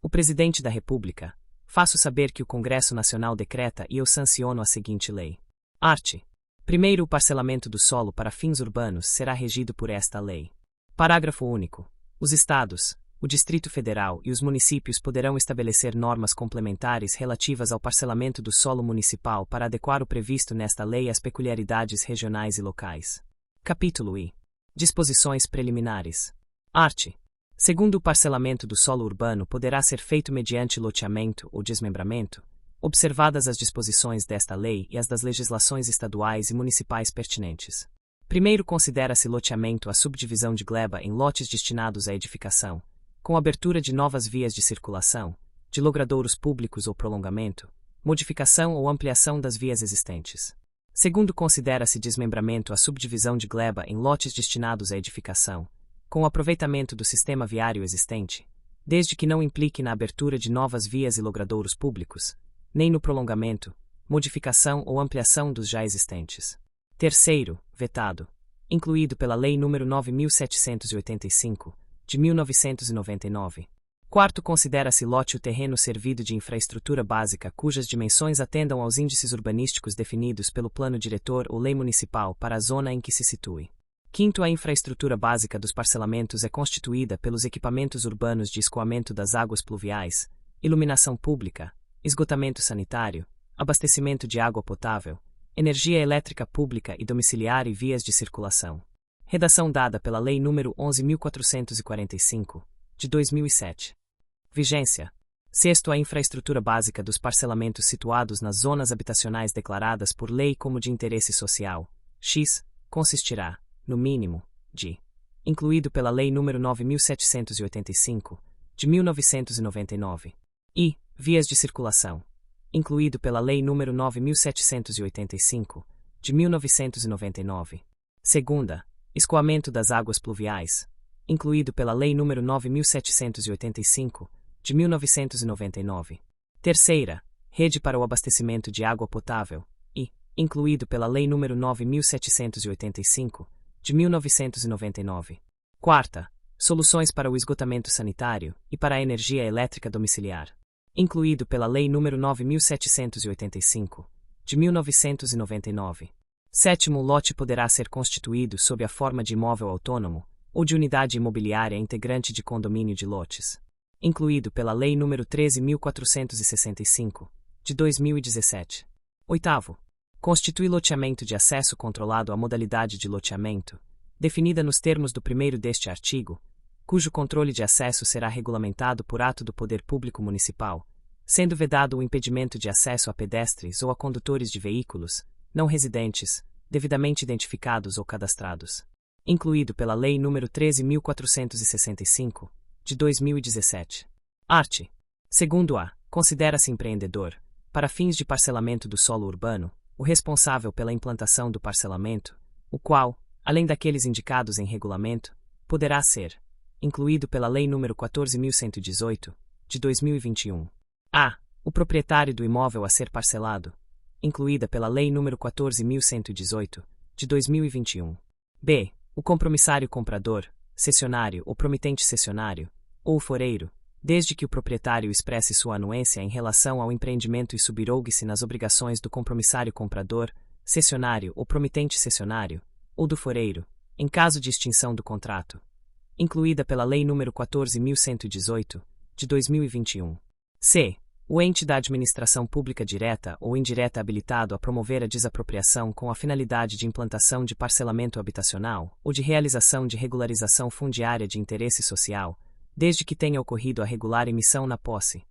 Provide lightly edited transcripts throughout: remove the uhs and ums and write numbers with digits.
O Presidente da República, faço saber que o Congresso Nacional decreta e eu sanciono a seguinte lei. Art. 1º. O parcelamento do solo para fins urbanos será regido por esta lei. Parágrafo único. Os Estados, o Distrito Federal e os municípios poderão estabelecer normas complementares relativas ao parcelamento do solo municipal para adequar o previsto nesta lei às peculiaridades regionais e locais. Capítulo I. Disposições preliminares. Art. 2º. O parcelamento do solo urbano poderá ser feito mediante loteamento ou desmembramento, observadas as disposições desta lei e as das legislações estaduais e municipais pertinentes. Primeiro, considera-se loteamento a subdivisão de gleba em lotes destinados à edificação, com abertura de novas vias de circulação, de logradouros públicos ou prolongamento, modificação ou ampliação das vias existentes. Segundo, considera-se desmembramento a subdivisão de gleba em lotes destinados à edificação, com o aproveitamento do sistema viário existente, desde que não implique na abertura de novas vias e logradouros públicos, nem no prolongamento, modificação ou ampliação dos já existentes. Terceiro, vetado, incluído pela Lei nº 9.785, de 1999. Quarto, considera-se lote o terreno servido de infraestrutura básica cujas dimensões atendam aos índices urbanísticos definidos pelo plano diretor ou lei municipal para a zona em que se situe. Quinto, a infraestrutura básica dos parcelamentos é constituída pelos equipamentos urbanos de escoamento das águas pluviais, iluminação pública, esgotamento sanitário, abastecimento de água potável, energia elétrica pública e domiciliar e vias de circulação. Redação dada pela Lei nº 11.445, de 2007. Vigência. Sexto, a infraestrutura básica dos parcelamentos situados nas zonas habitacionais declaradas por lei como de interesse social, X, consistirá, no mínimo, de, incluído pela Lei nº 9.785, de 1999, e, vias de circulação, incluído pela Lei nº 9.785, de 1999. Segunda, escoamento das águas pluviais, incluído pela Lei nº 9.785, de 1999. Terceira, rede para o abastecimento de água potável, e, incluído pela Lei nº 9.785, de 1999. Quarta, soluções para o esgotamento sanitário e para a energia elétrica domiciliar, incluído pela Lei nº 9.785, de 1999. Sétimo, o lote poderá ser constituído sob a forma de imóvel autônomo ou de unidade imobiliária integrante de condomínio de lotes, incluído pela Lei nº 13.465, de 2017. Oitavo, constitui loteamento de acesso controlado à modalidade de loteamento, definida nos termos do primeiro deste artigo, cujo controle de acesso será regulamentado por ato do Poder Público Municipal, sendo vedado o impedimento de acesso a pedestres ou a condutores de veículos, não residentes, devidamente identificados ou cadastrados, incluído pela Lei nº 13.465, de 2017. Art. 2º-A. Considera-se empreendedor, para fins de parcelamento do solo urbano, o responsável pela implantação do parcelamento, o qual, além daqueles indicados em regulamento, poderá ser, incluído pela Lei nº 14.118, de 2021. A. O proprietário do imóvel a ser parcelado, incluída pela Lei nº 14.118, de 2021. B. O compromissário comprador, cessionário ou promitente cessionário, ou o foreiro, desde que o proprietário expresse sua anuência em relação ao empreendimento e subrogue-se nas obrigações do compromissário comprador, cessionário ou promitente cessionário, ou do foreiro, em caso de extinção do contrato, incluída pela Lei nº 14.118, de 2021. C. O ente da administração pública direta ou indireta habilitado a promover a desapropriação com a finalidade de implantação de parcelamento habitacional ou de realização de regularização fundiária de interesse social, desde que tenha ocorrido a regular emissão na posse,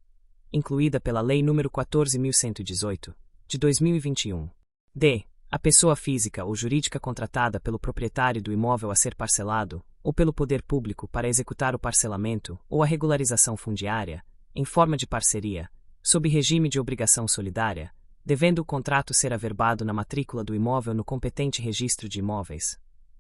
incluída pela Lei nº 14.118, de 2021. D. A pessoa física ou jurídica contratada pelo proprietário do imóvel a ser parcelado, ou pelo poder público para executar o parcelamento ou a regularização fundiária, em forma de parceria, sob regime de obrigação solidária, devendo o contrato ser averbado na matrícula do imóvel no competente registro de imóveis,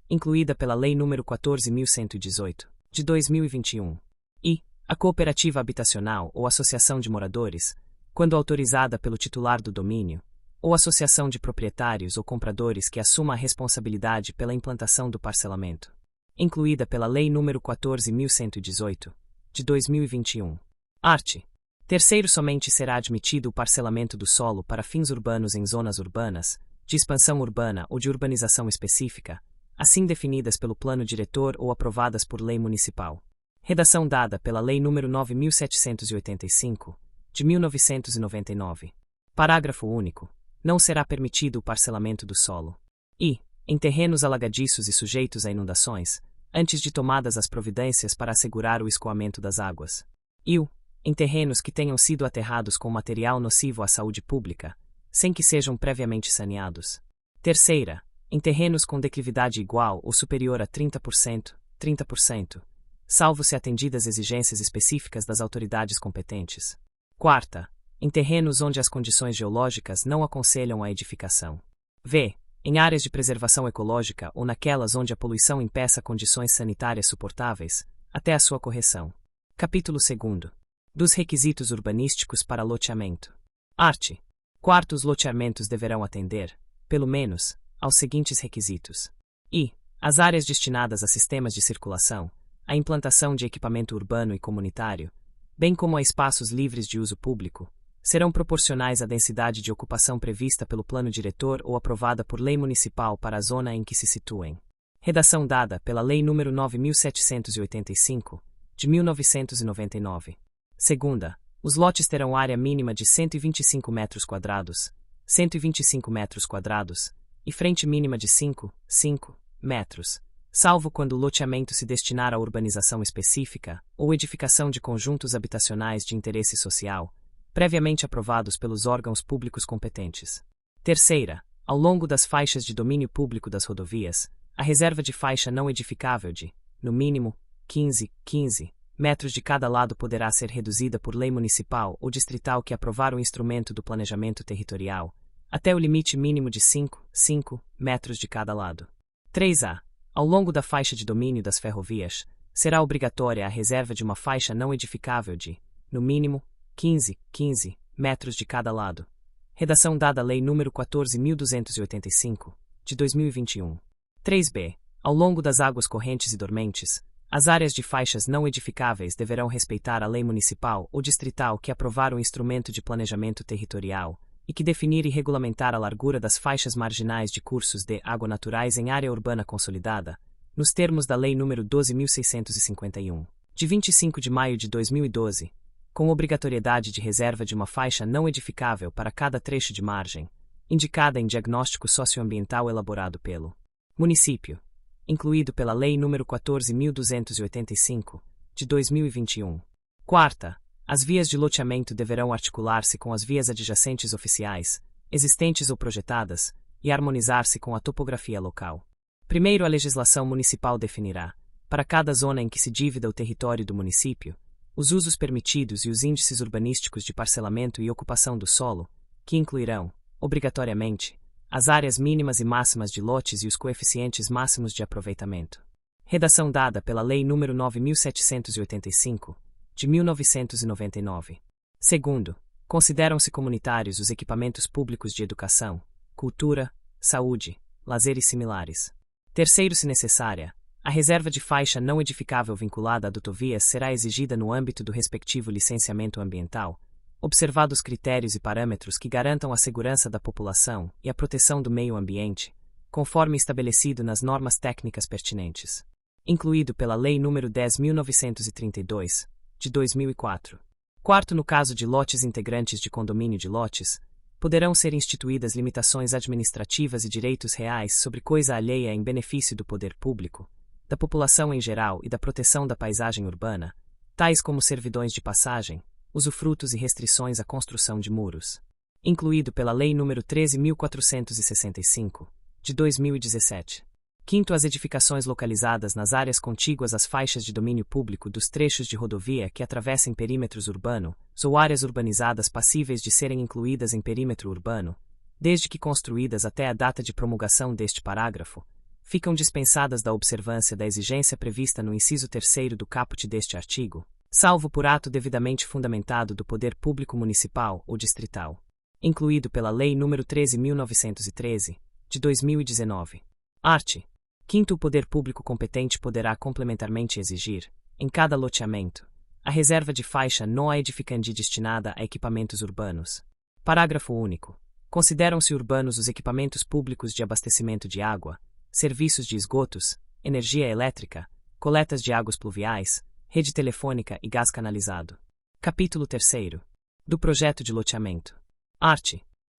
incluída pela Lei nº 14.118, de 2021. E. A cooperativa habitacional ou associação de moradores, quando autorizada pelo titular do domínio, ou associação de proprietários ou compradores que assuma a responsabilidade pela implantação do parcelamento, incluída pela Lei nº 14.118, de 2021. Art. Terceiro, somente será admitido o parcelamento do solo para fins urbanos em zonas urbanas, de expansão urbana ou de urbanização específica, assim definidas pelo plano diretor ou aprovadas por lei municipal. Redação dada pela Lei nº 9.785, de 1999. Parágrafo único. Não será permitido o parcelamento do solo. E, em terrenos alagadiços e sujeitos a inundações, antes de tomadas as providências para assegurar o escoamento das águas. E em terrenos que tenham sido aterrados com material nocivo à saúde pública, sem que sejam previamente saneados. Terceira, em terrenos com declividade igual ou superior a 30%, salvo se atendidas exigências específicas das autoridades competentes. Quarta, em terrenos onde as condições geológicas não aconselham a edificação. V. Em áreas de preservação ecológica ou naquelas onde a poluição impeça condições sanitárias suportáveis, até a sua correção. Capítulo 2. Dos requisitos urbanísticos para loteamento. Art. Quarto, os loteamentos deverão atender, pelo menos, aos seguintes requisitos. I. As áreas destinadas a sistemas de circulação, a implantação de equipamento urbano e comunitário, bem como a espaços livres de uso público, serão proporcionais à densidade de ocupação prevista pelo plano diretor ou aprovada por lei municipal para a zona em que se situem. Redação dada pela Lei nº 9.785, de 1999. Segunda, os lotes terão área mínima de 125 metros quadrados, 125 metros quadrados, e frente mínima de 5 metros, salvo quando o loteamento se destinar a urbanização específica ou edificação de conjuntos habitacionais de interesse social, previamente aprovados pelos órgãos públicos competentes. Terceira, ao longo das faixas de domínio público das rodovias, a reserva de faixa não edificável de, no mínimo, 15 metros de cada lado poderá ser reduzida por lei municipal ou distrital que aprovar o instrumento do planejamento territorial, até o limite mínimo de 5 metros de cada lado. 3a. Ao longo da faixa de domínio das ferrovias, será obrigatória a reserva de uma faixa não edificável de, no mínimo, 15 metros de cada lado. Redação dada à Lei nº 14.285, de 2021. 3b. Ao longo das águas correntes e dormentes, as áreas de faixas não edificáveis deverão respeitar a lei municipal ou distrital que aprovar o instrumento de planejamento territorial e que definir e regulamentar a largura das faixas marginais de cursos de água naturais em área urbana consolidada, nos termos da Lei nº 12.651, de 25 de maio de 2012, com obrigatoriedade de reserva de uma faixa não edificável para cada trecho de margem, indicada em diagnóstico socioambiental elaborado pelo município, incluído pela Lei nº 14.285, de 2021. Quarta, as vias de loteamento deverão articular-se com as vias adjacentes oficiais, existentes ou projetadas, e harmonizar-se com a topografia local. Primeiro, a legislação municipal definirá, para cada zona em que se divida o território do município, os usos permitidos e os índices urbanísticos de parcelamento e ocupação do solo, que incluirão, obrigatoriamente, as áreas mínimas e máximas de lotes e os coeficientes máximos de aproveitamento. Redação dada pela Lei nº 9.785, de 1999. Segundo, consideram-se comunitários os equipamentos públicos de educação, cultura, saúde, lazer e similares. Terceiro, se necessária, a reserva de faixa não edificável vinculada a dutovias será exigida no âmbito do respectivo licenciamento ambiental, observados critérios e parâmetros que garantam a segurança da população e a proteção do meio ambiente, conforme estabelecido nas normas técnicas pertinentes. Incluído pela Lei nº 10.932, de 2004. Quarto, no caso de lotes integrantes de condomínio de lotes, poderão ser instituídas limitações administrativas e direitos reais sobre coisa alheia em benefício do poder público, da população em geral e da proteção da paisagem urbana, tais como servidões de passagem, usufrutos e restrições à construção de muros. Incluído pela Lei nº 13.465, de 2017. Quinto, as edificações localizadas nas áreas contíguas às faixas de domínio público dos trechos de rodovia que atravessem perímetros urbanos ou áreas urbanizadas passíveis de serem incluídas em perímetro urbano, desde que construídas até a data de promulgação deste parágrafo, ficam dispensadas da observância da exigência prevista no inciso 3º do caput deste artigo, salvo por ato devidamente fundamentado do poder público municipal ou distrital. Incluído pela Lei nº 13.913, de 2019. Art. Quinto, o poder público competente poderá complementarmente exigir, em cada loteamento, A reserva de faixa não é edificandi destinada a equipamentos urbanos. Parágrafo único. Consideram-se urbanos os equipamentos públicos de abastecimento de água, serviços de esgotos, energia elétrica, coletas de águas pluviais, rede telefônica e gás canalizado. Capítulo 3º. Do projeto de loteamento. Art.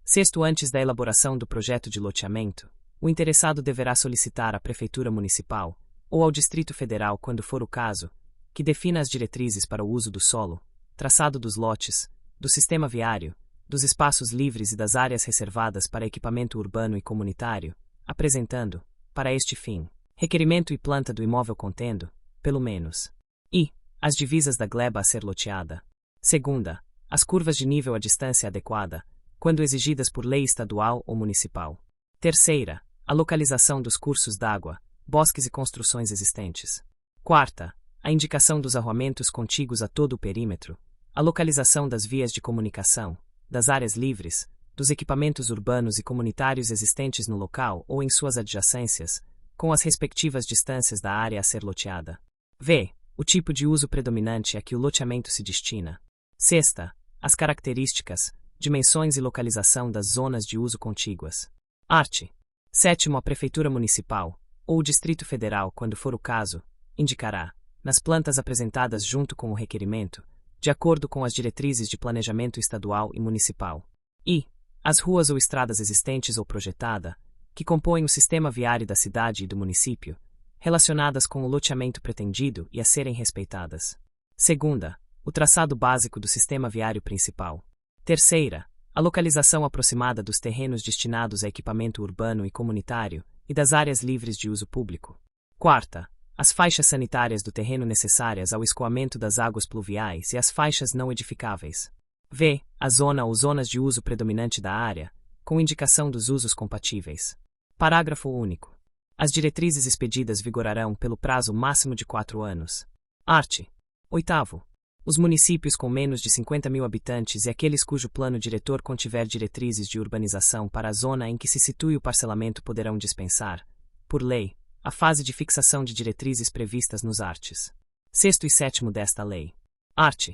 6º. Antes da elaboração do projeto de loteamento, o interessado deverá solicitar à Prefeitura Municipal, ou ao Distrito Federal quando for o caso, que defina as diretrizes para o uso do solo, traçado dos lotes, do sistema viário, dos espaços livres e das áreas reservadas para equipamento urbano e comunitário, apresentando, para este fim, requerimento e planta do imóvel contendo, pelo menos, i. As divisas da gleba a ser loteada. Segunda, as curvas de nível à distância adequada, quando exigidas por lei estadual ou municipal. Terceira, a localização dos cursos d'água, bosques e construções existentes. Quarta, a indicação dos arruamentos contíguos a todo o perímetro, a localização das vias de comunicação, das áreas livres, dos equipamentos urbanos e comunitários existentes no local ou em suas adjacências, com as respectivas distâncias da área a ser loteada. V. O tipo de uso predominante a que o loteamento se destina. Sexta, as características, dimensões e localização das zonas de uso contíguas. Art. 7º. A Prefeitura Municipal, ou o Distrito Federal, quando for o caso, indicará, nas plantas apresentadas junto com o requerimento, de acordo com as diretrizes de planejamento estadual e municipal, e as ruas ou estradas existentes ou projetada, que compõem o sistema viário da cidade e do município, relacionadas com o loteamento pretendido e a serem respeitadas. Segunda, o traçado básico do sistema viário principal. Terceira, a localização aproximada dos terrenos destinados a equipamento urbano e comunitário e das áreas livres de uso público. Quarta, as faixas sanitárias do terreno necessárias ao escoamento das águas pluviais e as faixas não edificáveis. V. A zona ou zonas de uso predominante da área, com indicação dos usos compatíveis. Parágrafo único. As diretrizes expedidas vigorarão pelo prazo máximo de 4 anos. Art. 8º. Os municípios com menos de 50.000 habitantes e aqueles cujo plano diretor contiver diretrizes de urbanização para a zona em que se situe o parcelamento poderão dispensar, por lei, a fase de fixação de diretrizes previstas nos arts. 6º e 7º desta lei. Art.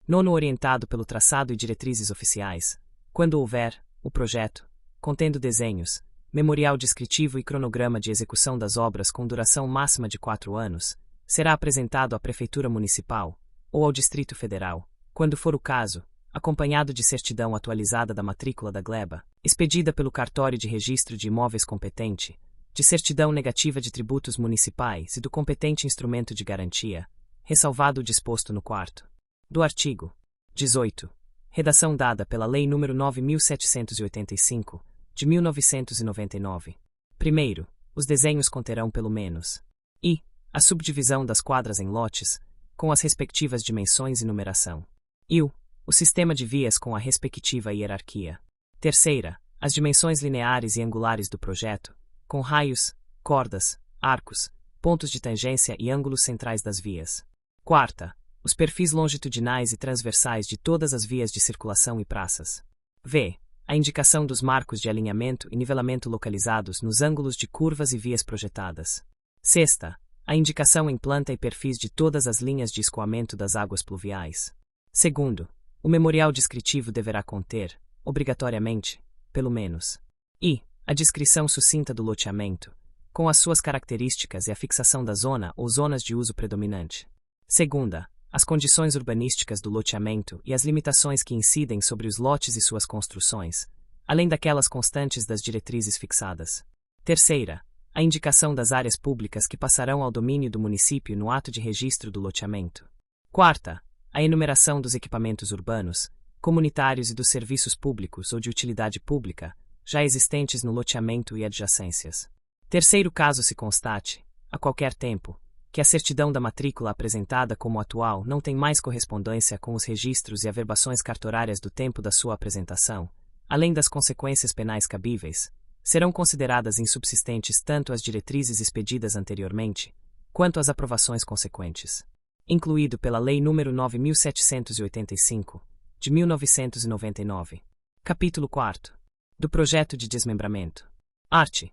9º. Orientado pelo traçado e diretrizes oficiais, quando houver, o projeto, contendo desenhos, memorial descritivo e cronograma de execução das obras com duração máxima de 4 anos, será apresentado à Prefeitura Municipal, ou ao Distrito Federal, quando for o caso, acompanhado de certidão atualizada da matrícula da gleba, expedida pelo cartório de registro de imóveis competente, de certidão negativa de tributos municipais e do competente instrumento de garantia, ressalvado o disposto no 4º. Do artigo 18. Redação dada pela Lei nº 9.785, de 1999. Primeiro, os desenhos conterão pelo menos i. A subdivisão das quadras em lotes, com as respectivas dimensões e numeração. E o sistema de vias com a respectiva hierarquia. Terceira, as dimensões lineares e angulares do projeto, com raios, cordas, arcos, pontos de tangência e ângulos centrais das vias. Quarta, os perfis longitudinais e transversais de todas as vias de circulação e praças. V. A indicação dos marcos de alinhamento e nivelamento localizados nos ângulos de curvas e vias projetadas. Sexta, a indicação em planta e perfis de todas as linhas de escoamento das águas pluviais. Segundo, o memorial descritivo deverá conter, obrigatoriamente, pelo menos, i. A descrição sucinta do loteamento, com as suas características e a fixação da zona ou zonas de uso predominante. Segunda, as condições urbanísticas do loteamento e as limitações que incidem sobre os lotes e suas construções, além daquelas constantes das diretrizes fixadas. Terceira, a indicação das áreas públicas que passarão ao domínio do município no ato de registro do loteamento. Quarta, a enumeração dos equipamentos urbanos, comunitários e dos serviços públicos ou de utilidade pública, já existentes no loteamento e adjacências. Terceiro, caso se constate, a qualquer tempo, que a certidão da matrícula apresentada como atual não tem mais correspondência com os registros e averbações cartorárias do tempo da sua apresentação, além das consequências penais cabíveis, serão consideradas insubsistentes tanto as diretrizes expedidas anteriormente, quanto as aprovações consequentes. Incluído pela Lei nº 9.785, de 1999. Capítulo 4. Do projeto de desmembramento. Art.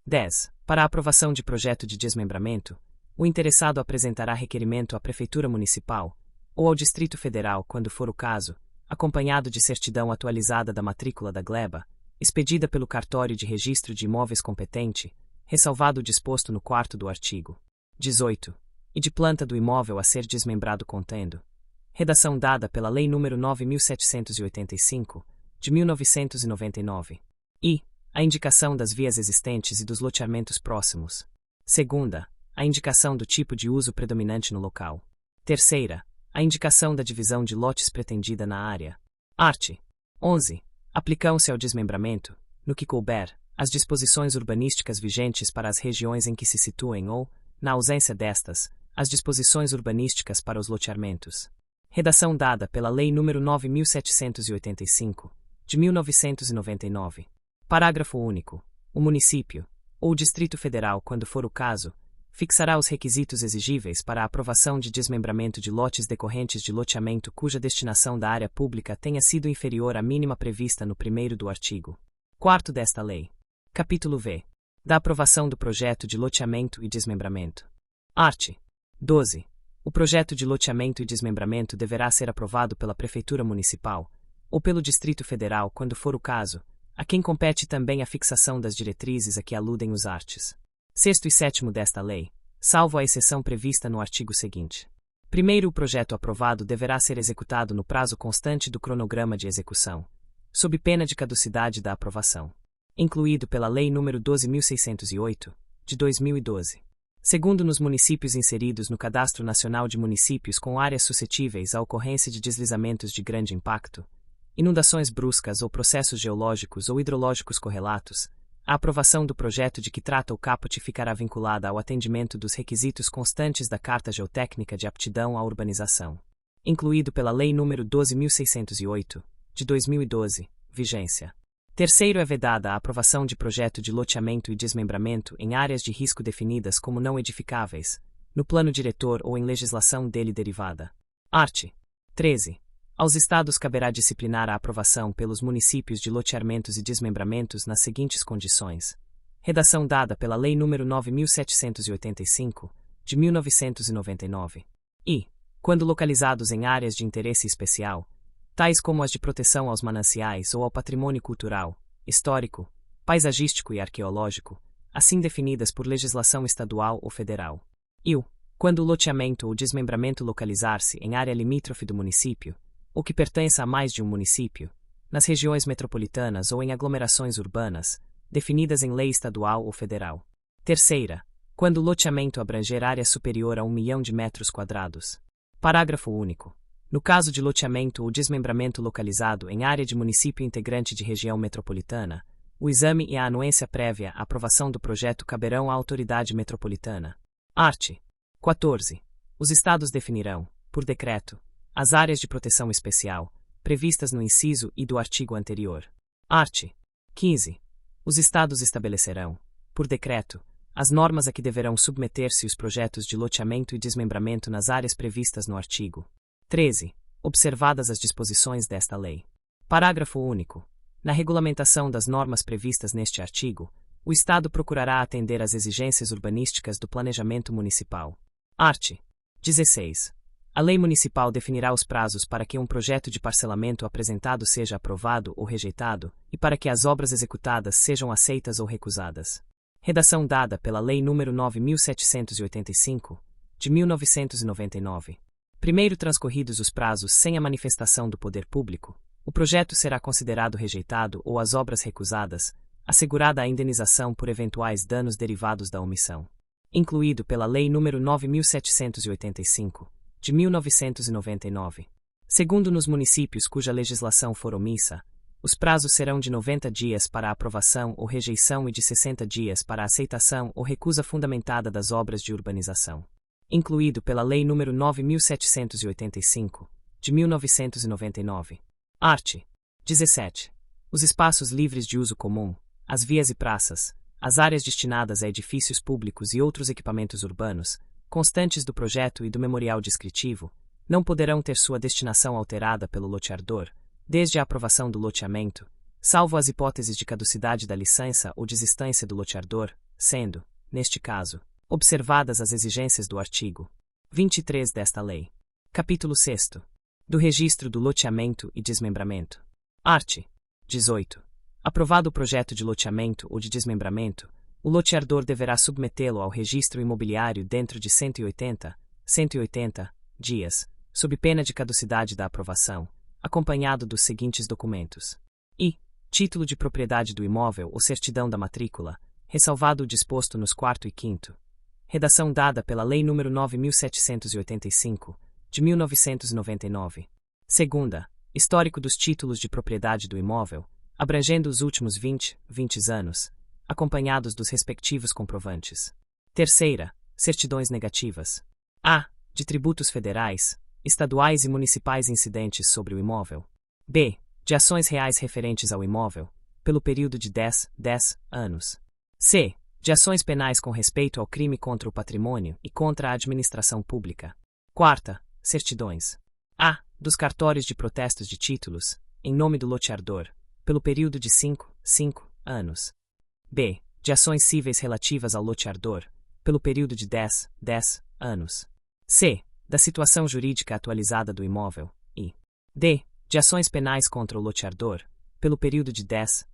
10. Para a aprovação de projeto de desmembramento, o interessado apresentará requerimento à Prefeitura Municipal, ou ao Distrito Federal, quando for o caso, acompanhado de certidão atualizada da matrícula da gleba, expedida pelo cartório de registro de imóveis competente, ressalvado o disposto no 4º do artigo 18, e de planta do imóvel a ser desmembrado contendo. Redação dada pela Lei nº 9.785, de 1999. E a indicação das vias existentes e dos loteamentos próximos. Segunda, a indicação do tipo de uso predominante no local. Terceira, a indicação da divisão de lotes pretendida na área. Art. 11. Aplicam-se ao desmembramento, no que couber, as disposições urbanísticas vigentes para as regiões em que se situem ou, na ausência destas, as disposições urbanísticas para os loteamentos. Redação dada pela Lei nº 9.785, de 1999. Parágrafo único. O município, ou o Distrito Federal, quando for o caso, fixará os requisitos exigíveis para a aprovação de desmembramento de lotes decorrentes de loteamento cuja destinação da área pública tenha sido inferior à mínima prevista no 1º do artigo 4º desta lei. Capítulo V. Da aprovação do projeto de loteamento e desmembramento. Art. 12. O projeto de loteamento e desmembramento deverá ser aprovado pela Prefeitura Municipal, ou pelo Distrito Federal, quando for o caso, a quem compete também a fixação das diretrizes a que aludem os arts. 6º e 7º desta lei, salvo a exceção prevista no artigo seguinte. Primeiro, o projeto aprovado deverá ser executado no prazo constante do cronograma de execução, sob pena de caducidade da aprovação, incluído pela Lei nº 12.608, de 2012. Segundo, nos municípios inseridos no Cadastro Nacional de Municípios com áreas suscetíveis à ocorrência de deslizamentos de grande impacto, inundações bruscas ou processos geológicos ou hidrológicos correlatos, a aprovação do projeto de que trata o caput ficará vinculada ao atendimento dos requisitos constantes da Carta Geotécnica de Aptidão à Urbanização, incluído pela Lei nº 12.608, de 2012, vigência. Terceiro, é vedada a aprovação de projeto de loteamento e desmembramento em áreas de risco definidas como não edificáveis, no plano diretor ou em legislação dele derivada. Art. 13. Aos Estados caberá disciplinar a aprovação pelos municípios de loteamentos e desmembramentos nas seguintes condições. Redação dada pela Lei nº 9.785, de 1999. E, quando localizados em áreas de interesse especial, tais como as de proteção aos mananciais ou ao patrimônio cultural, histórico, paisagístico e arqueológico, assim definidas por legislação estadual ou federal. E quando o loteamento ou desmembramento localizar-se em área limítrofe do município, ou que pertença a mais de um município, nas regiões metropolitanas ou em aglomerações urbanas, definidas em lei estadual ou federal. Terceira, quando o loteamento abranger área superior a 1 milhão de metros quadrados. Parágrafo único. No caso de loteamento ou desmembramento localizado em área de município integrante de região metropolitana, o exame e a anuência prévia à aprovação do projeto caberão à autoridade metropolitana. Art. 14. Os Estados definirão, por decreto, as áreas de proteção especial, previstas no inciso I do artigo anterior. Art. 15. Os Estados estabelecerão, por decreto, as normas a que deverão submeter-se os projetos de loteamento e desmembramento nas áreas previstas no artigo 13, observadas as disposições desta lei. Parágrafo único. Na regulamentação das normas previstas neste artigo, o Estado procurará atender às exigências urbanísticas do planejamento municipal. Art. 16. A lei municipal definirá os prazos para que um projeto de parcelamento apresentado seja aprovado ou rejeitado e para que as obras executadas sejam aceitas ou recusadas. Redação dada pela Lei nº 9.785, de 1999. Primeiro transcorridos os prazos sem a manifestação do poder público, o projeto será considerado rejeitado ou as obras recusadas, assegurada a indenização por eventuais danos derivados da omissão. Incluído pela Lei nº 9.785, de 1999. Segundo, nos municípios cuja legislação for omissa, os prazos serão de 90 dias para a aprovação ou rejeição e de 60 dias para a aceitação ou recusa fundamentada das obras de urbanização. Incluído pela Lei nº 9.785, de 1999. Art. 17. Os espaços livres de uso comum, as vias e praças, as áreas destinadas a edifícios públicos e outros equipamentos urbanos, constantes do projeto e do memorial descritivo, não poderão ter sua destinação alterada pelo loteador, desde a aprovação do loteamento, salvo as hipóteses de caducidade da licença ou desistência do loteador, sendo, neste caso, observadas as exigências do artigo 23 desta lei. Capítulo 6. Do registro do loteamento e desmembramento. Art. 18. Aprovado o projeto de loteamento ou de desmembramento, o loteador deverá submetê-lo ao registro imobiliário dentro de 180 dias, sob pena de caducidade da aprovação, acompanhado dos seguintes documentos: título de propriedade do imóvel ou certidão da matrícula, ressalvado o disposto nos 4º e 5º. Redação dada pela Lei nº 9.785, de 1999. Segunda, histórico dos títulos de propriedade do imóvel, abrangendo os últimos 20 anos, acompanhados dos respectivos comprovantes. Terceira, certidões negativas. A. De tributos federais, estaduais e municipais incidentes sobre o imóvel. B. De ações reais referentes ao imóvel, pelo período de 10 anos. C. De ações penais com respeito ao crime contra o patrimônio e contra a administração pública. Quarta, certidões. A. Dos cartórios de protestos de títulos, em nome do loteador, pelo período de 5 anos. B. De ações cíveis relativas ao loteador, pelo período de 10 anos. C. Da situação jurídica atualizada do imóvel. E D. De ações penais contra o loteador, pelo período de 10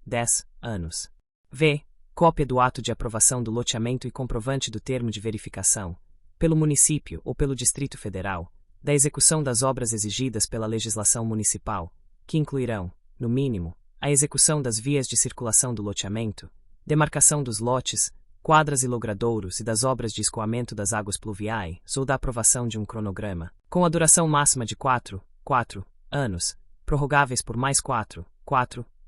anos. V. Cópia do ato de aprovação do loteamento e comprovante do termo de verificação, pelo município ou pelo Distrito Federal, da execução das obras exigidas pela legislação municipal, que incluirão, no mínimo, a execução das vias de circulação do loteamento, demarcação dos lotes, quadras e logradouros e das obras de escoamento das águas pluviais ou da aprovação de um cronograma, com a duração máxima de 4 anos, prorrogáveis por mais 4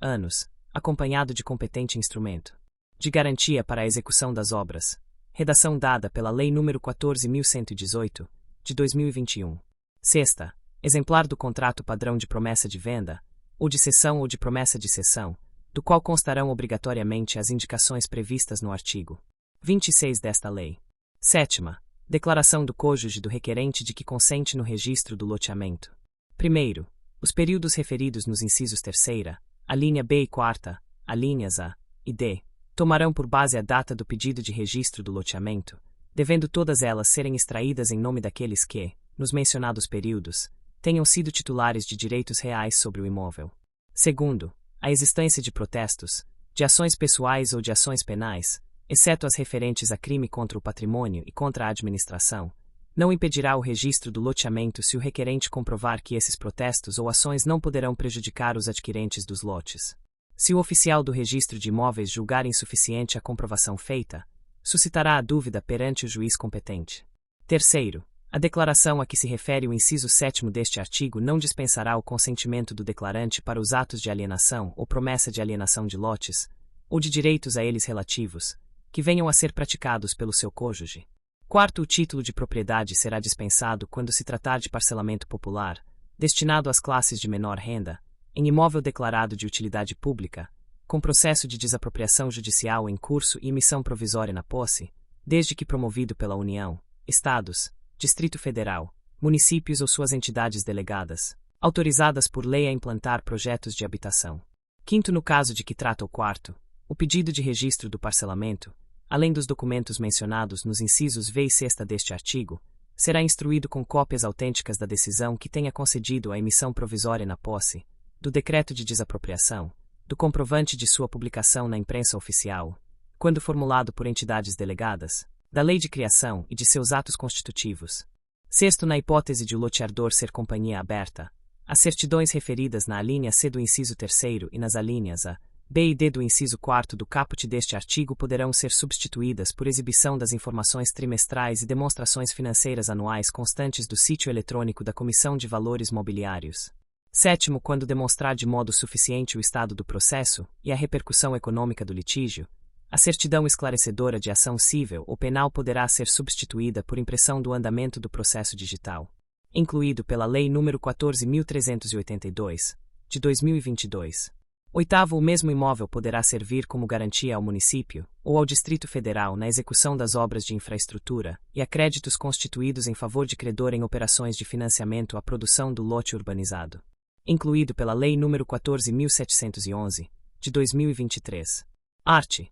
anos, acompanhado de competente instrumento de garantia para a execução das obras. Redação dada pela Lei nº 14.118, de 2021. Sexta, exemplar do contrato padrão de promessa de venda, ou de cessão ou de promessa de cessão, do qual constarão obrigatoriamente as indicações previstas no artigo 26 desta lei. Sétima, declaração do cônjuge do requerente de que consente no registro do loteamento. Primeiro, os períodos referidos nos incisos 3ª, a linha B e 4ª, a linhas A e D, tomarão por base a data do pedido de registro do loteamento, devendo todas elas serem extraídas em nome daqueles que, nos mencionados períodos, tenham sido titulares de direitos reais sobre o imóvel. Segundo, a existência de protestos, de ações pessoais ou de ações penais, exceto as referentes a crime contra o patrimônio e contra a administração, não impedirá o registro do loteamento se o requerente comprovar que esses protestos ou ações não poderão prejudicar os adquirentes dos lotes. Se o oficial do registro de imóveis julgar insuficiente a comprovação feita, suscitará a dúvida perante o juiz competente. Terceiro, a declaração a que se refere o inciso 7º deste artigo não dispensará o consentimento do declarante para os atos de alienação ou promessa de alienação de lotes, ou de direitos a eles relativos, que venham a ser praticados pelo seu cônjuge. Quarto, o título de propriedade será dispensado quando se tratar de parcelamento popular, destinado às classes de menor renda, em imóvel declarado de utilidade pública, com processo de desapropriação judicial em curso e emissão provisória na posse, desde que promovido pela União, Estados, Distrito Federal, municípios ou suas entidades delegadas, autorizadas por lei a implantar projetos de habitação. Quinto, no caso de que trata o quarto, o pedido de registro do parcelamento, além dos documentos mencionados nos incisos V e 6ª deste artigo, será instruído com cópias autênticas da decisão que tenha concedido a emissão provisória na posse, do decreto de desapropriação, do comprovante de sua publicação na imprensa oficial, quando formulado por entidades delegadas, da lei de criação e de seus atos constitutivos. Sexto, na hipótese de o loteador ser companhia aberta, as certidões referidas na alínea C do inciso 3º e nas alíneas A, B e D do inciso 4º do caput deste artigo poderão ser substituídas por exibição das informações trimestrais e demonstrações financeiras anuais constantes do sítio eletrônico da Comissão de Valores Mobiliários. Sétimo, quando demonstrar de modo suficiente o estado do processo e a repercussão econômica do litígio, a certidão esclarecedora de ação cível ou penal poderá ser substituída por impressão do andamento do processo digital, incluído pela Lei nº 14.382, de 2022. Oitavo, o mesmo imóvel poderá servir como garantia ao município ou ao Distrito Federal na execução das obras de infraestrutura e a créditos constituídos em favor de credor em operações de financiamento à produção do lote urbanizado, incluído pela Lei nº 14.711, de 2023. Art.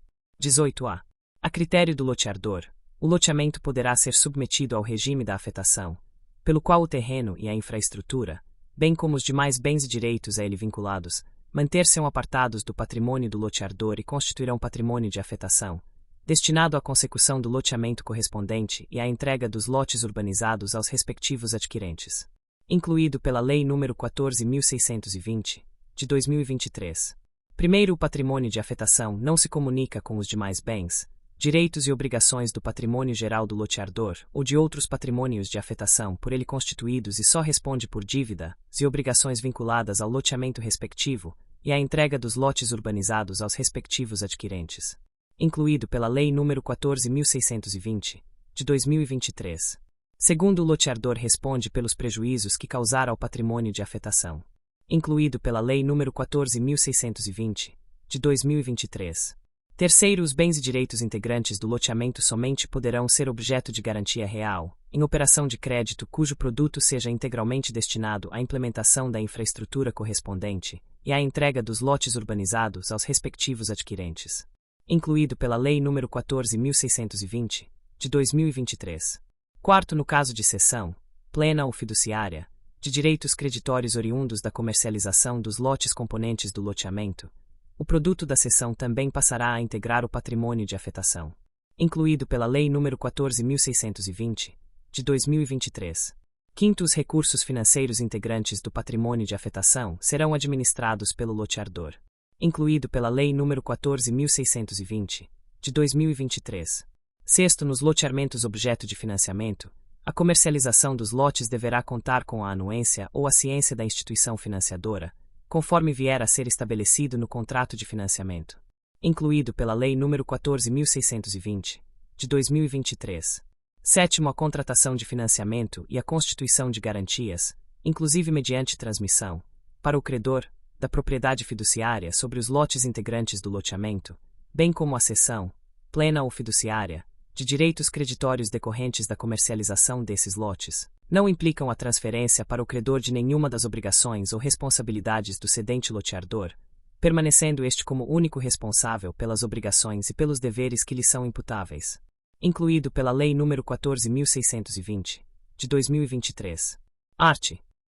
18a. A critério do loteador, o loteamento poderá ser submetido ao regime da afetação, pelo qual o terreno e a infraestrutura, bem como os demais bens e direitos a ele vinculados, manter-se-ão apartados do patrimônio do loteador e constituirão patrimônio de afetação, destinado à consecução do loteamento correspondente e à entrega dos lotes urbanizados aos respectivos adquirentes. Incluído pela Lei nº 14.620, de 2023. Primeiro, o patrimônio de afetação não se comunica com os demais bens, direitos e obrigações do patrimônio geral do loteador ou de outros patrimônios de afetação por ele constituídos e só responde por dívidas e obrigações vinculadas ao loteamento respectivo e à entrega dos lotes urbanizados aos respectivos adquirentes. Incluído pela Lei nº 14.620, de 2023. Segundo, o loteador responde pelos prejuízos que causar ao patrimônio de afetação. Incluído pela Lei nº 14.620, de 2023. Terceiro, os bens e direitos integrantes do loteamento somente poderão ser objeto de garantia real, em operação de crédito cujo produto seja integralmente destinado à implementação da infraestrutura correspondente e à entrega dos lotes urbanizados aos respectivos adquirentes. Incluído pela Lei nº 14.620, de 2023. Quarto, no caso de cessão, plena ou fiduciária, de direitos creditórios oriundos da comercialização dos lotes componentes do loteamento, o produto da cessão também passará a integrar o patrimônio de afetação. Incluído pela Lei nº 14.620, de 2023. Quinto, os recursos financeiros integrantes do patrimônio de afetação serão administrados pelo loteador. Incluído pela Lei nº 14.620, de 2023. Sexto, nos loteamentos objeto de financiamento, a comercialização dos lotes deverá contar com a anuência ou a ciência da instituição financiadora, conforme vier a ser estabelecido no contrato de financiamento. Incluído pela Lei nº 14.620, de 2023. Sétimo, a contratação de financiamento e a constituição de garantias, inclusive mediante transmissão, para o credor, da propriedade fiduciária sobre os lotes integrantes do loteamento, bem como a cessão, plena ou fiduciária, de direitos creditórios decorrentes da comercialização desses lotes, não implicam a transferência para o credor de nenhuma das obrigações ou responsabilidades do cedente loteador, permanecendo este como único responsável pelas obrigações e pelos deveres que lhe são imputáveis. Incluído pela Lei nº 14.620, de 2023. Art.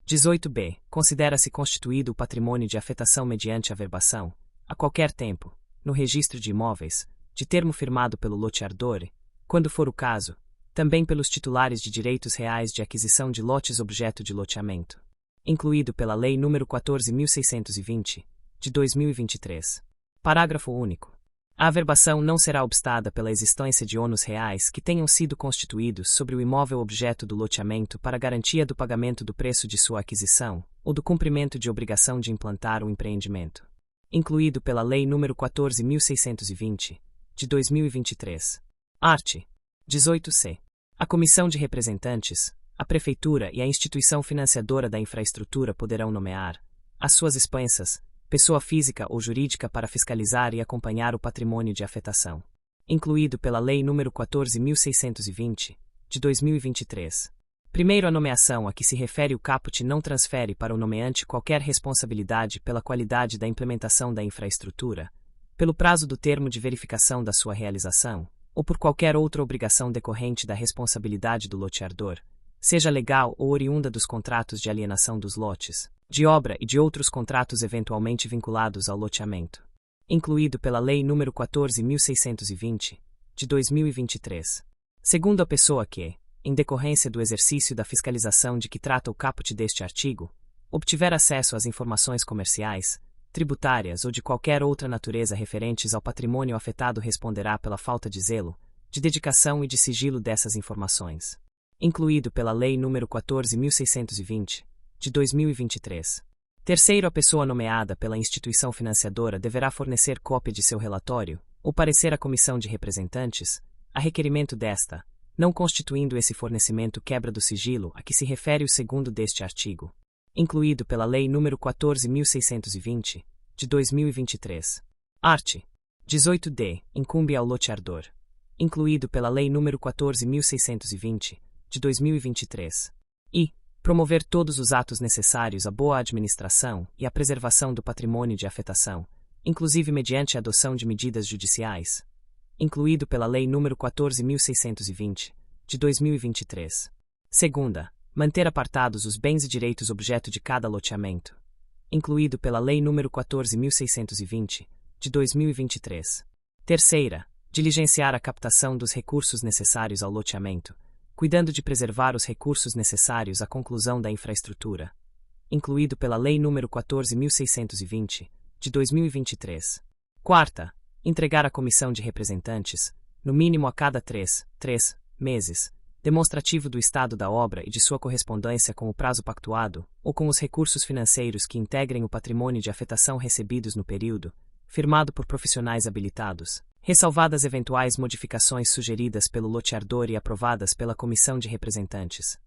18b. Considera-se constituído o patrimônio de afetação mediante averbação, a qualquer tempo, no registro de imóveis, de termo firmado pelo loteador e, quando for o caso, também pelos titulares de direitos reais de aquisição de lotes objeto de loteamento. Incluído pela Lei nº 14.620, de 2023. Parágrafo único. A averbação não será obstada pela existência de ônus reais que tenham sido constituídos sobre o imóvel objeto do loteamento para garantia do pagamento do preço de sua aquisição, ou do cumprimento de obrigação de implantar o empreendimento. Incluído pela Lei nº 14.620, de 2023. Art. 18c. A Comissão de Representantes, a Prefeitura e a instituição financiadora da infraestrutura poderão nomear, às suas expensas, pessoa física ou jurídica para fiscalizar e acompanhar o patrimônio de afetação. Incluído pela Lei nº 14.620, de 2023. Primeiro, a nomeação a que se refere o caput não transfere para o nomeante qualquer responsabilidade pela qualidade da implementação da infraestrutura, pelo prazo do termo de verificação da sua realização, ou por qualquer outra obrigação decorrente da responsabilidade do loteador, seja legal ou oriunda dos contratos de alienação dos lotes, de obra e de outros contratos eventualmente vinculados ao loteamento. Incluído pela Lei nº 14.620, de 2023. Segundo a pessoa que, em decorrência do exercício da fiscalização de que trata o caput deste artigo, obtiver acesso às informações comerciais, tributárias ou de qualquer outra natureza referentes ao patrimônio afetado responderá pela falta de zelo, de dedicação e de sigilo dessas informações. Incluído pela Lei nº 14.620, de 2023. Terceiro, a pessoa nomeada pela instituição financiadora deverá fornecer cópia de seu relatório, ou parecer à Comissão de Representantes, a requerimento desta, não constituindo esse fornecimento quebra do sigilo a que se refere o segundo deste artigo. Incluído pela Lei nº 14.620, de 2023. Art. 18d. Incumbe ao loteador. Incluído pela Lei nº 14.620, de 2023. E promover todos os atos necessários à boa administração e à preservação do patrimônio de afetação, inclusive mediante a adoção de medidas judiciais. Incluído pela Lei nº 14.620, de 2023. Segunda, manter apartados os bens e direitos objeto de cada loteamento, incluído pela Lei nº 14.620, de 2023. Terceira, diligenciar a captação dos recursos necessários ao loteamento, cuidando de preservar os recursos necessários à conclusão da infraestrutura, incluído pela Lei nº 14.620, de 2023. Quarta, entregar à comissão de representantes, no mínimo a cada 3 meses, demonstrativo do estado da obra e de sua correspondência com o prazo pactuado, ou com os recursos financeiros que integrem o patrimônio de afetação recebidos no período, firmado por profissionais habilitados, ressalvadas eventuais modificações sugeridas pelo loteador e aprovadas pela comissão de representantes,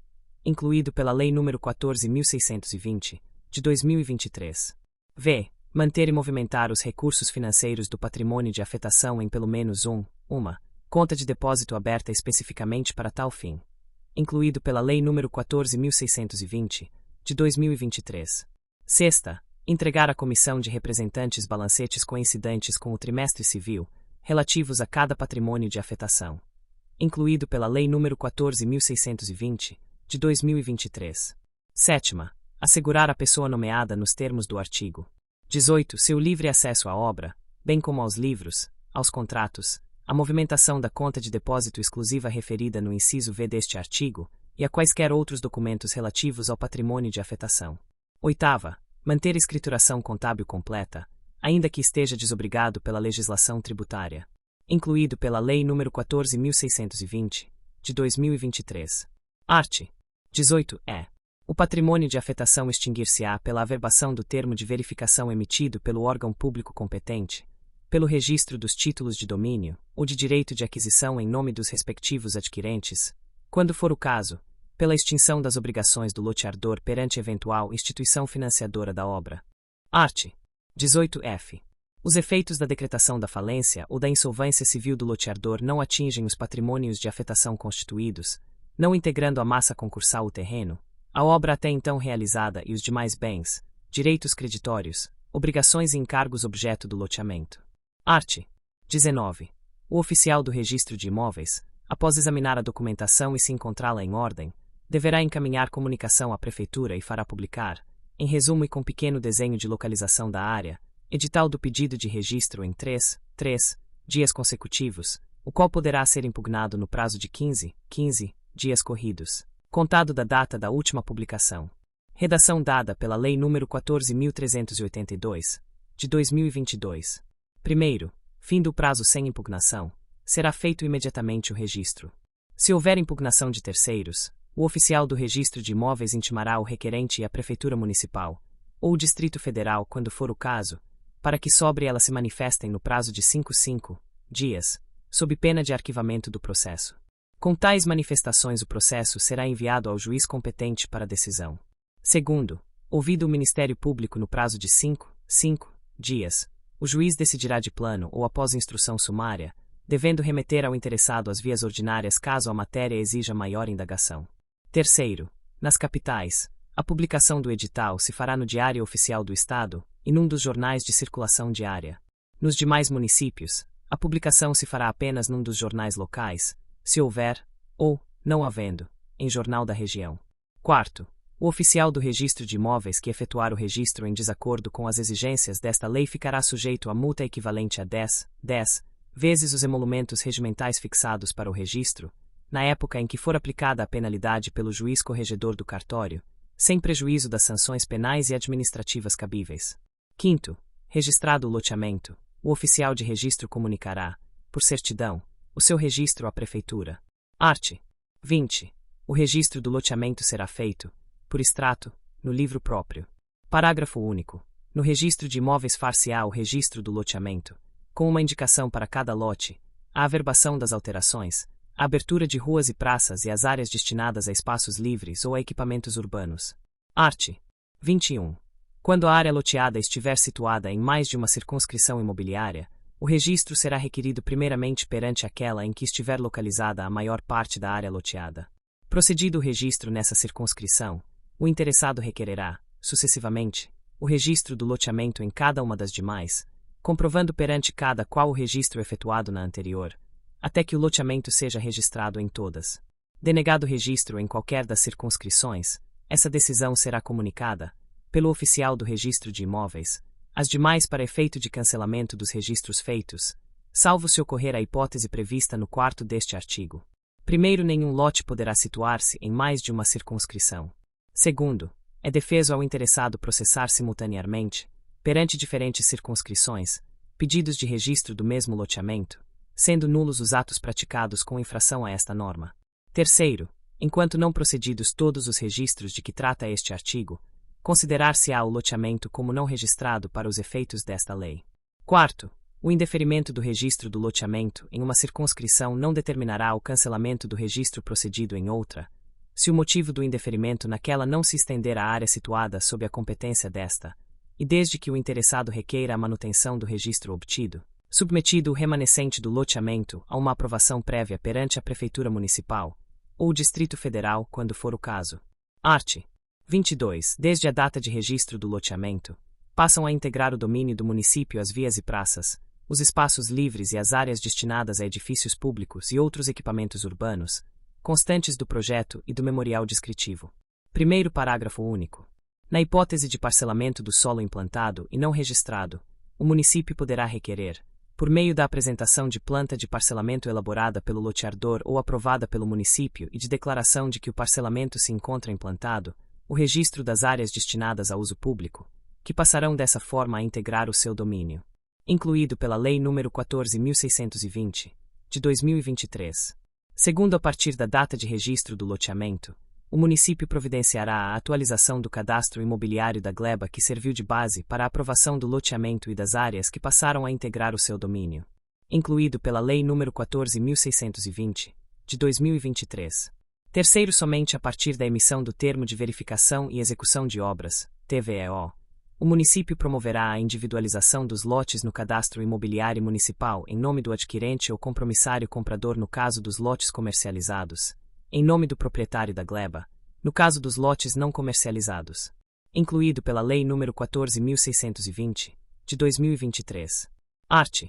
incluído pela Lei nº 14.620, de 2023. V. Manter e movimentar os recursos financeiros do patrimônio de afetação em pelo menos uma conta de depósito aberta especificamente para tal fim, incluído pela Lei nº 14.620, de 2023. Sexta, entregar à comissão de representantes balancetes coincidentes com o trimestre civil, relativos a cada patrimônio de afetação, incluído pela Lei nº 14.620, de 2023. Sétima, assegurar à pessoa nomeada nos termos do artigo 18 seu livre acesso à obra, bem como aos livros, aos contratos, à movimentação da conta de depósito exclusiva referida no inciso V deste artigo, e a quaisquer outros documentos relativos ao patrimônio de afetação. Oitava, manter escrituração contábil completa, ainda que esteja desobrigado pela legislação tributária, incluído pela Lei nº 14.620, de 2023. Art. 18. O patrimônio de afetação extinguir-se-á pela averbação do termo de verificação emitido pelo órgão público competente, pelo registro dos títulos de domínio ou de direito de aquisição em nome dos respectivos adquirentes, quando for o caso, pela extinção das obrigações do loteador perante eventual instituição financiadora da obra. Art. 18f. Os efeitos da decretação da falência ou da insolvência civil do loteador não atingem os patrimônios de afetação constituídos, não integrando a massa concursal o terreno, a obra até então realizada e os demais bens, direitos creditórios, obrigações e encargos objeto do loteamento. Art. 19. O oficial do registro de imóveis, após examinar a documentação e se encontrá-la em ordem, deverá encaminhar comunicação à Prefeitura e fará publicar, em resumo e com pequeno desenho de localização da área, edital do pedido de registro em 3 dias consecutivos, o qual poderá ser impugnado no prazo de 15 dias corridos, contado da data da última publicação. Redação dada pela Lei nº 14.382, de 2022. Primeiro, fim do prazo sem impugnação, será feito imediatamente o registro. Se houver impugnação de terceiros, o oficial do registro de imóveis intimará o requerente e a Prefeitura Municipal, ou o Distrito Federal quando for o caso, para que sobre ela se manifestem no prazo de 5 dias, sob pena de arquivamento do processo. Com tais manifestações o processo será enviado ao juiz competente para decisão. Segundo, ouvido o Ministério Público no prazo de 5 dias, o juiz decidirá de plano ou após instrução sumária, devendo remeter ao interessado as vias ordinárias caso a matéria exija maior indagação. Terceiro, nas capitais, a publicação do edital se fará no Diário Oficial do Estado e num dos jornais de circulação diária. Nos demais municípios, a publicação se fará apenas num dos jornais locais, se houver, ou, não havendo, em jornal da região. Quarto, o oficial do registro de imóveis que efetuar o registro em desacordo com as exigências desta lei ficará sujeito a multa equivalente a 10 vezes os emolumentos regimentais fixados para o registro, na época em que for aplicada a penalidade pelo juiz corregedor do cartório, sem prejuízo das sanções penais e administrativas cabíveis. Quinto, registrado o loteamento, o oficial de registro comunicará, por certidão, o seu registro à Prefeitura. Art. 20. O registro do loteamento será feito, por extrato, no livro próprio. Parágrafo único. No registro de imóveis far-se-á o registro do loteamento, com uma indicação para cada lote, a averbação das alterações, a abertura de ruas e praças e as áreas destinadas a espaços livres ou a equipamentos urbanos. Art. 21. Quando a área loteada estiver situada em mais de uma circunscrição imobiliária, o registro será requerido primeiramente perante aquela em que estiver localizada a maior parte da área loteada. Procedido o registro nessa circunscrição, o interessado requererá, sucessivamente, o registro do loteamento em cada uma das demais, comprovando perante cada qual o registro efetuado na anterior, até que o loteamento seja registrado em todas. Denegado registro em qualquer das circunscrições, essa decisão será comunicada, pelo oficial do registro de imóveis, às demais para efeito de cancelamento dos registros feitos, salvo se ocorrer a hipótese prevista no 4º deste artigo. Primeiro, nenhum lote poderá situar-se em mais de uma circunscrição. Segundo, é defeso ao interessado processar simultaneamente, perante diferentes circunscrições, pedidos de registro do mesmo loteamento, sendo nulos os atos praticados com infração a esta norma. Terceiro, enquanto não procedidos todos os registros de que trata este artigo, considerar-se-á o loteamento como não registrado para os efeitos desta lei. Quarto, o indeferimento do registro do loteamento em uma circunscrição não determinará o cancelamento do registro procedido em outra, se o motivo do indeferimento naquela não se estender à área situada sob a competência desta, e desde que o interessado requeira a manutenção do registro obtido, submetido o remanescente do loteamento a uma aprovação prévia perante a Prefeitura Municipal, ou o Distrito Federal, quando for o caso. Art. 22. Desde a data de registro do loteamento, passam a integrar o domínio do município as vias e praças, os espaços livres e as áreas destinadas a edifícios públicos e outros equipamentos urbanos, constantes do projeto e do memorial descritivo. Primeiro parágrafo único. Na hipótese de parcelamento do solo implantado e não registrado, o município poderá requerer, por meio da apresentação de planta de parcelamento elaborada pelo loteador ou aprovada pelo município e de declaração de que o parcelamento se encontra implantado, o registro das áreas destinadas a uso público, que passarão dessa forma a integrar o seu domínio, incluído pela Lei nº 14.620, de 2023. Segundo, a partir da data de registro do loteamento, o município providenciará a atualização do cadastro imobiliário da gleba que serviu de base para a aprovação do loteamento e das áreas que passaram a integrar o seu domínio, incluído pela Lei nº 14.620, de 2023. Terceiro, somente a partir da emissão do Termo de Verificação e Execução de Obras, TVEO, o município promoverá a individualização dos lotes no cadastro imobiliário municipal em nome do adquirente ou compromissário comprador no caso dos lotes comercializados, em nome do proprietário da gleba, no caso dos lotes não comercializados, incluído pela Lei nº 14.620, de 2023. Art.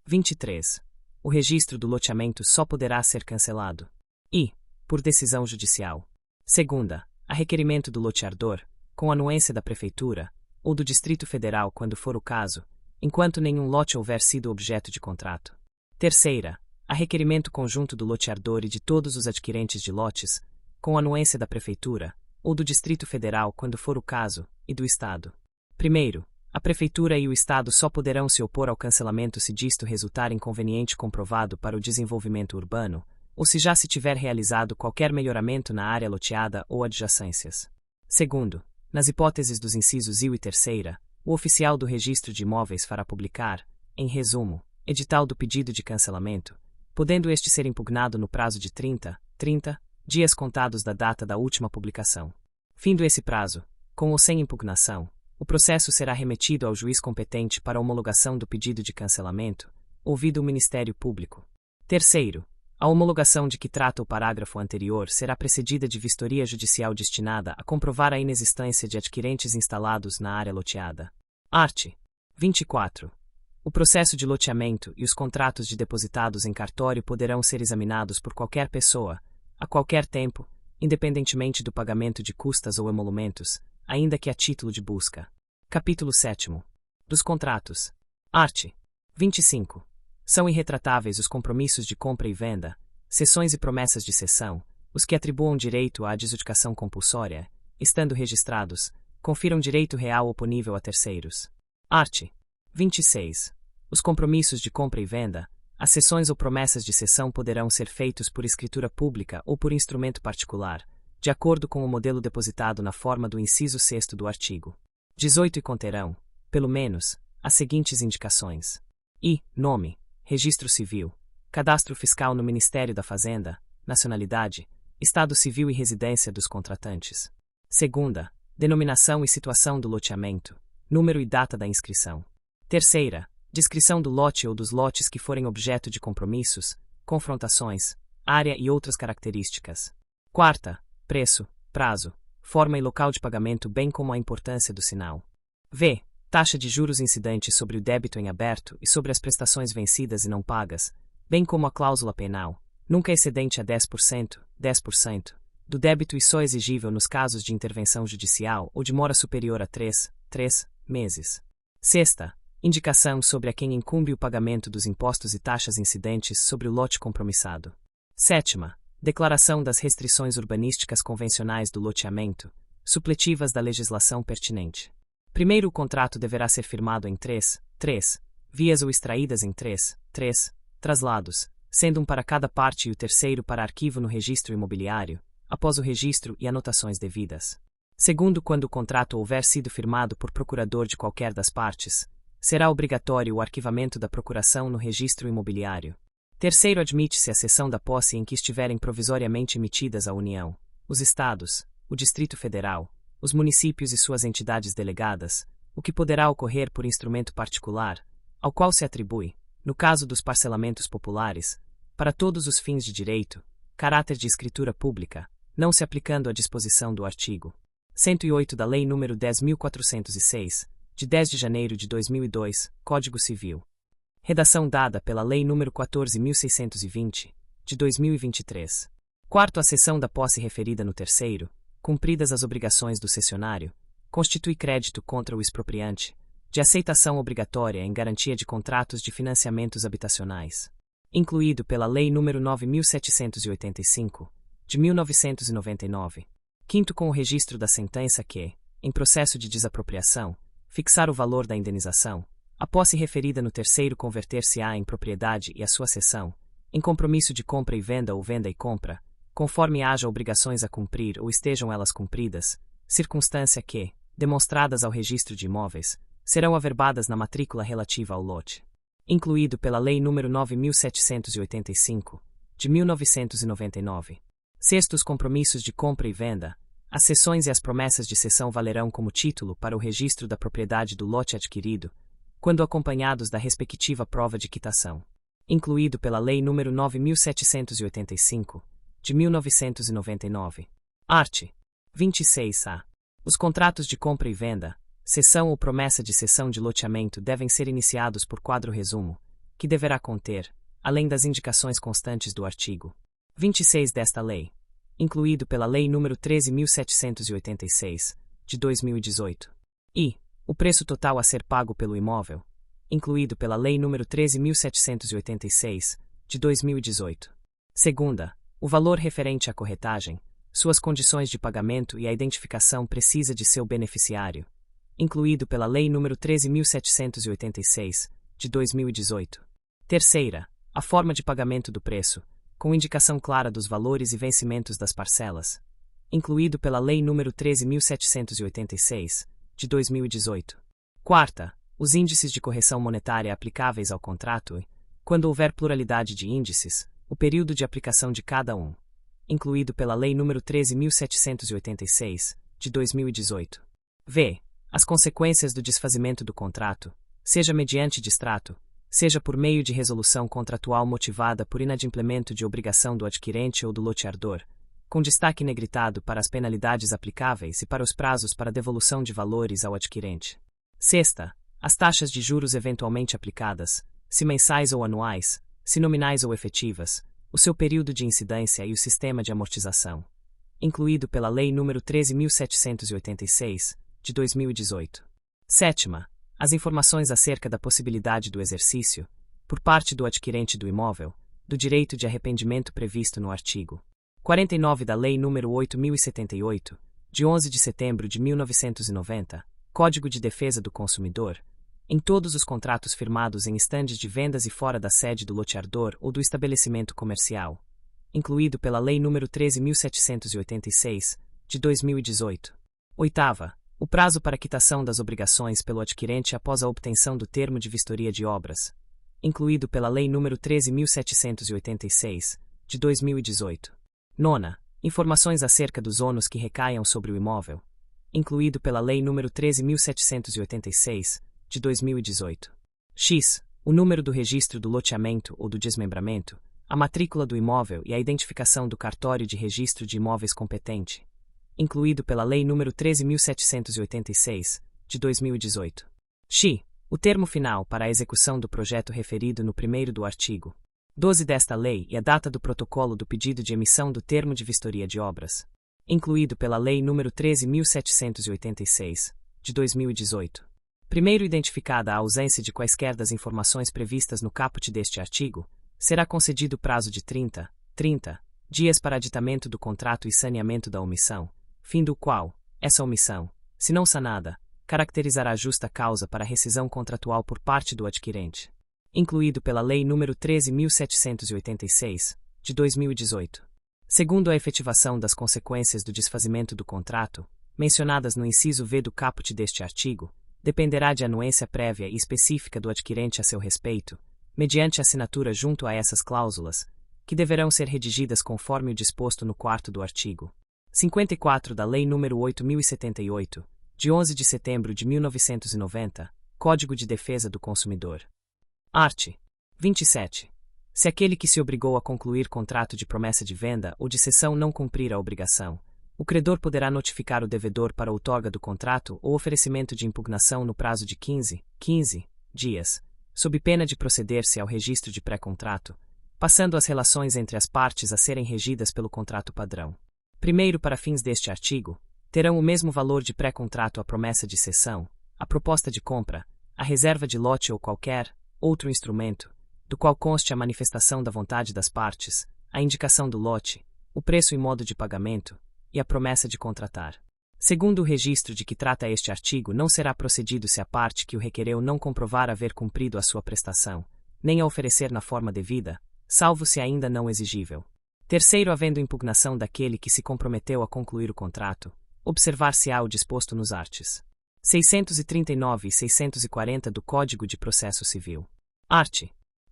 23. O registro do loteamento só poderá ser cancelado e, por decisão judicial. Segunda, a requerimento do loteador, com anuência da Prefeitura, ou do Distrito Federal quando for o caso, enquanto nenhum lote houver sido objeto de contrato. Terceira, a requerimento conjunto do loteador e de todos os adquirentes de lotes, com anuência da Prefeitura, ou do Distrito Federal quando for o caso, e do Estado. Primeiro, a Prefeitura e o Estado só poderão se opor ao cancelamento se disto resultar inconveniente comprovado para o desenvolvimento urbano, ou se já se tiver realizado qualquer melhoramento na área loteada ou adjacências. Segundo, nas hipóteses dos incisos I e terceira, o oficial do registro de imóveis fará publicar, em resumo, edital do pedido de cancelamento, podendo este ser impugnado no prazo de 30 dias contados da data da última publicação. Findo esse prazo, com ou sem impugnação, o processo será remetido ao juiz competente para homologação do pedido de cancelamento, ouvido o Ministério Público. Terceiro, a homologação de que trata o parágrafo anterior será precedida de vistoria judicial destinada a comprovar a inexistência de adquirentes instalados na área loteada. Art. 24. O processo de loteamento e os contratos de depositados em cartório poderão ser examinados por qualquer pessoa, a qualquer tempo, independentemente do pagamento de custas ou emolumentos, ainda que a título de busca. Capítulo 7. Dos contratos. Art. 25. São irretratáveis os compromissos de compra e venda, cessões e promessas de cessão, os que atribuam direito à adjudicação compulsória, estando registrados, confiram direito real oponível a terceiros. Art. 26. Os compromissos de compra e venda, as cessões ou promessas de cessão poderão ser feitos por escritura pública ou por instrumento particular, de acordo com o modelo depositado na forma do inciso 6º do artigo 18 e conterão, pelo menos, as seguintes indicações: nome, registro civil, cadastro fiscal no Ministério da Fazenda, nacionalidade, estado civil e residência dos contratantes. Segunda, denominação e situação do loteamento, número e data da inscrição. Terceira, descrição do lote ou dos lotes que forem objeto de compromissos, confrontações, área e outras características. Quarta, preço, prazo, forma e local de pagamento bem como a importância do sinal. V. Taxa de juros incidente sobre o débito em aberto e sobre as prestações vencidas e não pagas, bem como a cláusula penal, nunca excedente a 10%, 10%, do débito e só exigível nos casos de intervenção judicial ou de mora superior a 3 meses. Sexta, indicação sobre a quem incumbe o pagamento dos impostos e taxas incidentes sobre o lote compromissado. Sétima, declaração das restrições urbanísticas convencionais do loteamento, supletivas da legislação pertinente. Primeiro, o contrato deverá ser firmado em 3 vias ou extraídas em 3 traslados, sendo um para cada parte e o terceiro para arquivo no registro imobiliário, após o registro e anotações devidas. Segundo, quando o contrato houver sido firmado por procurador de qualquer das partes, será obrigatório o arquivamento da procuração no registro imobiliário. Terceiro, admite-se a cessão da posse em que estiverem provisoriamente emitidas a União, os Estados, o Distrito Federal, os municípios e suas entidades delegadas, o que poderá ocorrer por instrumento particular, ao qual se atribui, no caso dos parcelamentos populares, para todos os fins de direito, caráter de escritura pública, não se aplicando à disposição do artigo 108 da Lei nº 10.406, de 10 de janeiro de 2002, Código Civil. Redação dada pela Lei nº 14.620, de 2023. Quarto, a cessão da posse referida no terceiro, cumpridas as obrigações do cessionário, constitui crédito contra o expropriante, de aceitação obrigatória em garantia de contratos de financiamentos habitacionais, incluído pela Lei nº 9.785, de 1999. Quinto, com o registro da sentença que, em processo de desapropriação, fixar o valor da indenização, a posse referida no terceiro converter-se-á em propriedade e a sua cessão, em compromisso de compra e venda ou venda e compra, conforme haja obrigações a cumprir ou estejam elas cumpridas, circunstância que, demonstradas ao registro de imóveis, serão averbadas na matrícula relativa ao lote. Incluído pela Lei nº 9.785, de 1999. Sexto, os compromissos de compra e venda, as cessões e as promessas de cessão valerão como título para o registro da propriedade do lote adquirido, quando acompanhados da respectiva prova de quitação. Incluído pela Lei nº 9.785, de 1999. Art. 26-A. Os contratos de compra e venda, cessão ou promessa de cessão de loteamento devem ser iniciados por quadro resumo, que deverá conter, além das indicações constantes do artigo 26 desta lei, incluído pela Lei nº 13.786, de 2018. E o preço total a ser pago pelo imóvel, incluído pela Lei nº 13.786, de 2018. Segunda, o valor referente à corretagem, suas condições de pagamento e a identificação precisa de seu beneficiário, incluído pela Lei nº 13.786, de 2018. Terceira, a forma de pagamento do preço, com indicação clara dos valores e vencimentos das parcelas, incluído pela Lei nº 13.786, de 2018. Quarta, os índices de correção monetária aplicáveis ao contrato e, quando houver pluralidade de índices, o período de aplicação de cada um, incluído pela Lei nº 13.786, de 2018. V. As consequências do desfazimento do contrato, seja mediante distrato, seja por meio de resolução contratual motivada por inadimplemento de obrigação do adquirente ou do loteador, com destaque negritado para as penalidades aplicáveis e para os prazos para devolução de valores ao adquirente. Sexta, as taxas de juros eventualmente aplicadas, se mensais ou anuais, se nominais ou efetivas, o seu período de incidência e o sistema de amortização, incluído pela Lei nº 13.786, de 2018. Sétima, as informações acerca da possibilidade do exercício, por parte do adquirente do imóvel, do direito de arrependimento previsto no artigo 49 da Lei nº 8.078, de 11 de setembro de 1990, Código de Defesa do Consumidor, em todos os contratos firmados em estandes de vendas e fora da sede do loteador ou do estabelecimento comercial, incluído pela Lei nº 13.786, de 2018. Oitava, o prazo para quitação das obrigações pelo adquirente após a obtenção do termo de vistoria de obras, incluído pela Lei nº 13.786, de 2018. Nona, informações acerca dos ônus que recaiam sobre o imóvel, incluído pela Lei nº 13.786, de 2018. X. O número do registro do loteamento ou do desmembramento, a matrícula do imóvel e a identificação do cartório de registro de imóveis competente, incluído pela Lei nº 13.786, de 2018. X. O termo final para a execução do projeto referido no primeiro do artigo 12 desta lei e a data do protocolo do pedido de emissão do termo de vistoria de obras, incluído pela Lei nº 13.786, de 2018. Primeiro identificada a ausência de quaisquer das informações previstas no caput deste artigo, será concedido prazo de 30 dias para aditamento do contrato e saneamento da omissão, fim do qual, essa omissão, se não sanada, caracterizará justa causa para rescisão contratual por parte do adquirente, incluído pela Lei nº 13.786, de 2018. Segundo a efetivação das consequências do desfazimento do contrato, mencionadas no inciso V do caput deste artigo, dependerá de anuência prévia e específica do adquirente a seu respeito, mediante assinatura junto a essas cláusulas, que deverão ser redigidas conforme o disposto no 4º do artigo 54 da Lei nº 8.078, de 11 de setembro de 1990, Código de Defesa do Consumidor. Art. 27. Se aquele que se obrigou a concluir contrato de promessa de venda ou de cessão não cumprir a obrigação, o credor poderá notificar o devedor para a outorga do contrato ou oferecimento de impugnação no prazo de 15 dias, sob pena de proceder-se ao registro de pré-contrato, passando as relações entre as partes a serem regidas pelo contrato padrão. Primeiro, para fins deste artigo, terão o mesmo valor de pré-contrato a promessa de cessão, a proposta de compra, a reserva de lote ou qualquer outro instrumento, do qual conste a manifestação da vontade das partes, a indicação do lote, o preço e modo de pagamento, e a promessa de contratar. Segundo o registro de que trata este artigo, não será procedido se a parte que o requereu não comprovar haver cumprido a sua prestação, nem a oferecer na forma devida, salvo se ainda não exigível. Terceiro, havendo impugnação daquele que se comprometeu a concluir o contrato, observar-se-á o disposto nos arts. 639 e 640 do Código de Processo Civil. Art.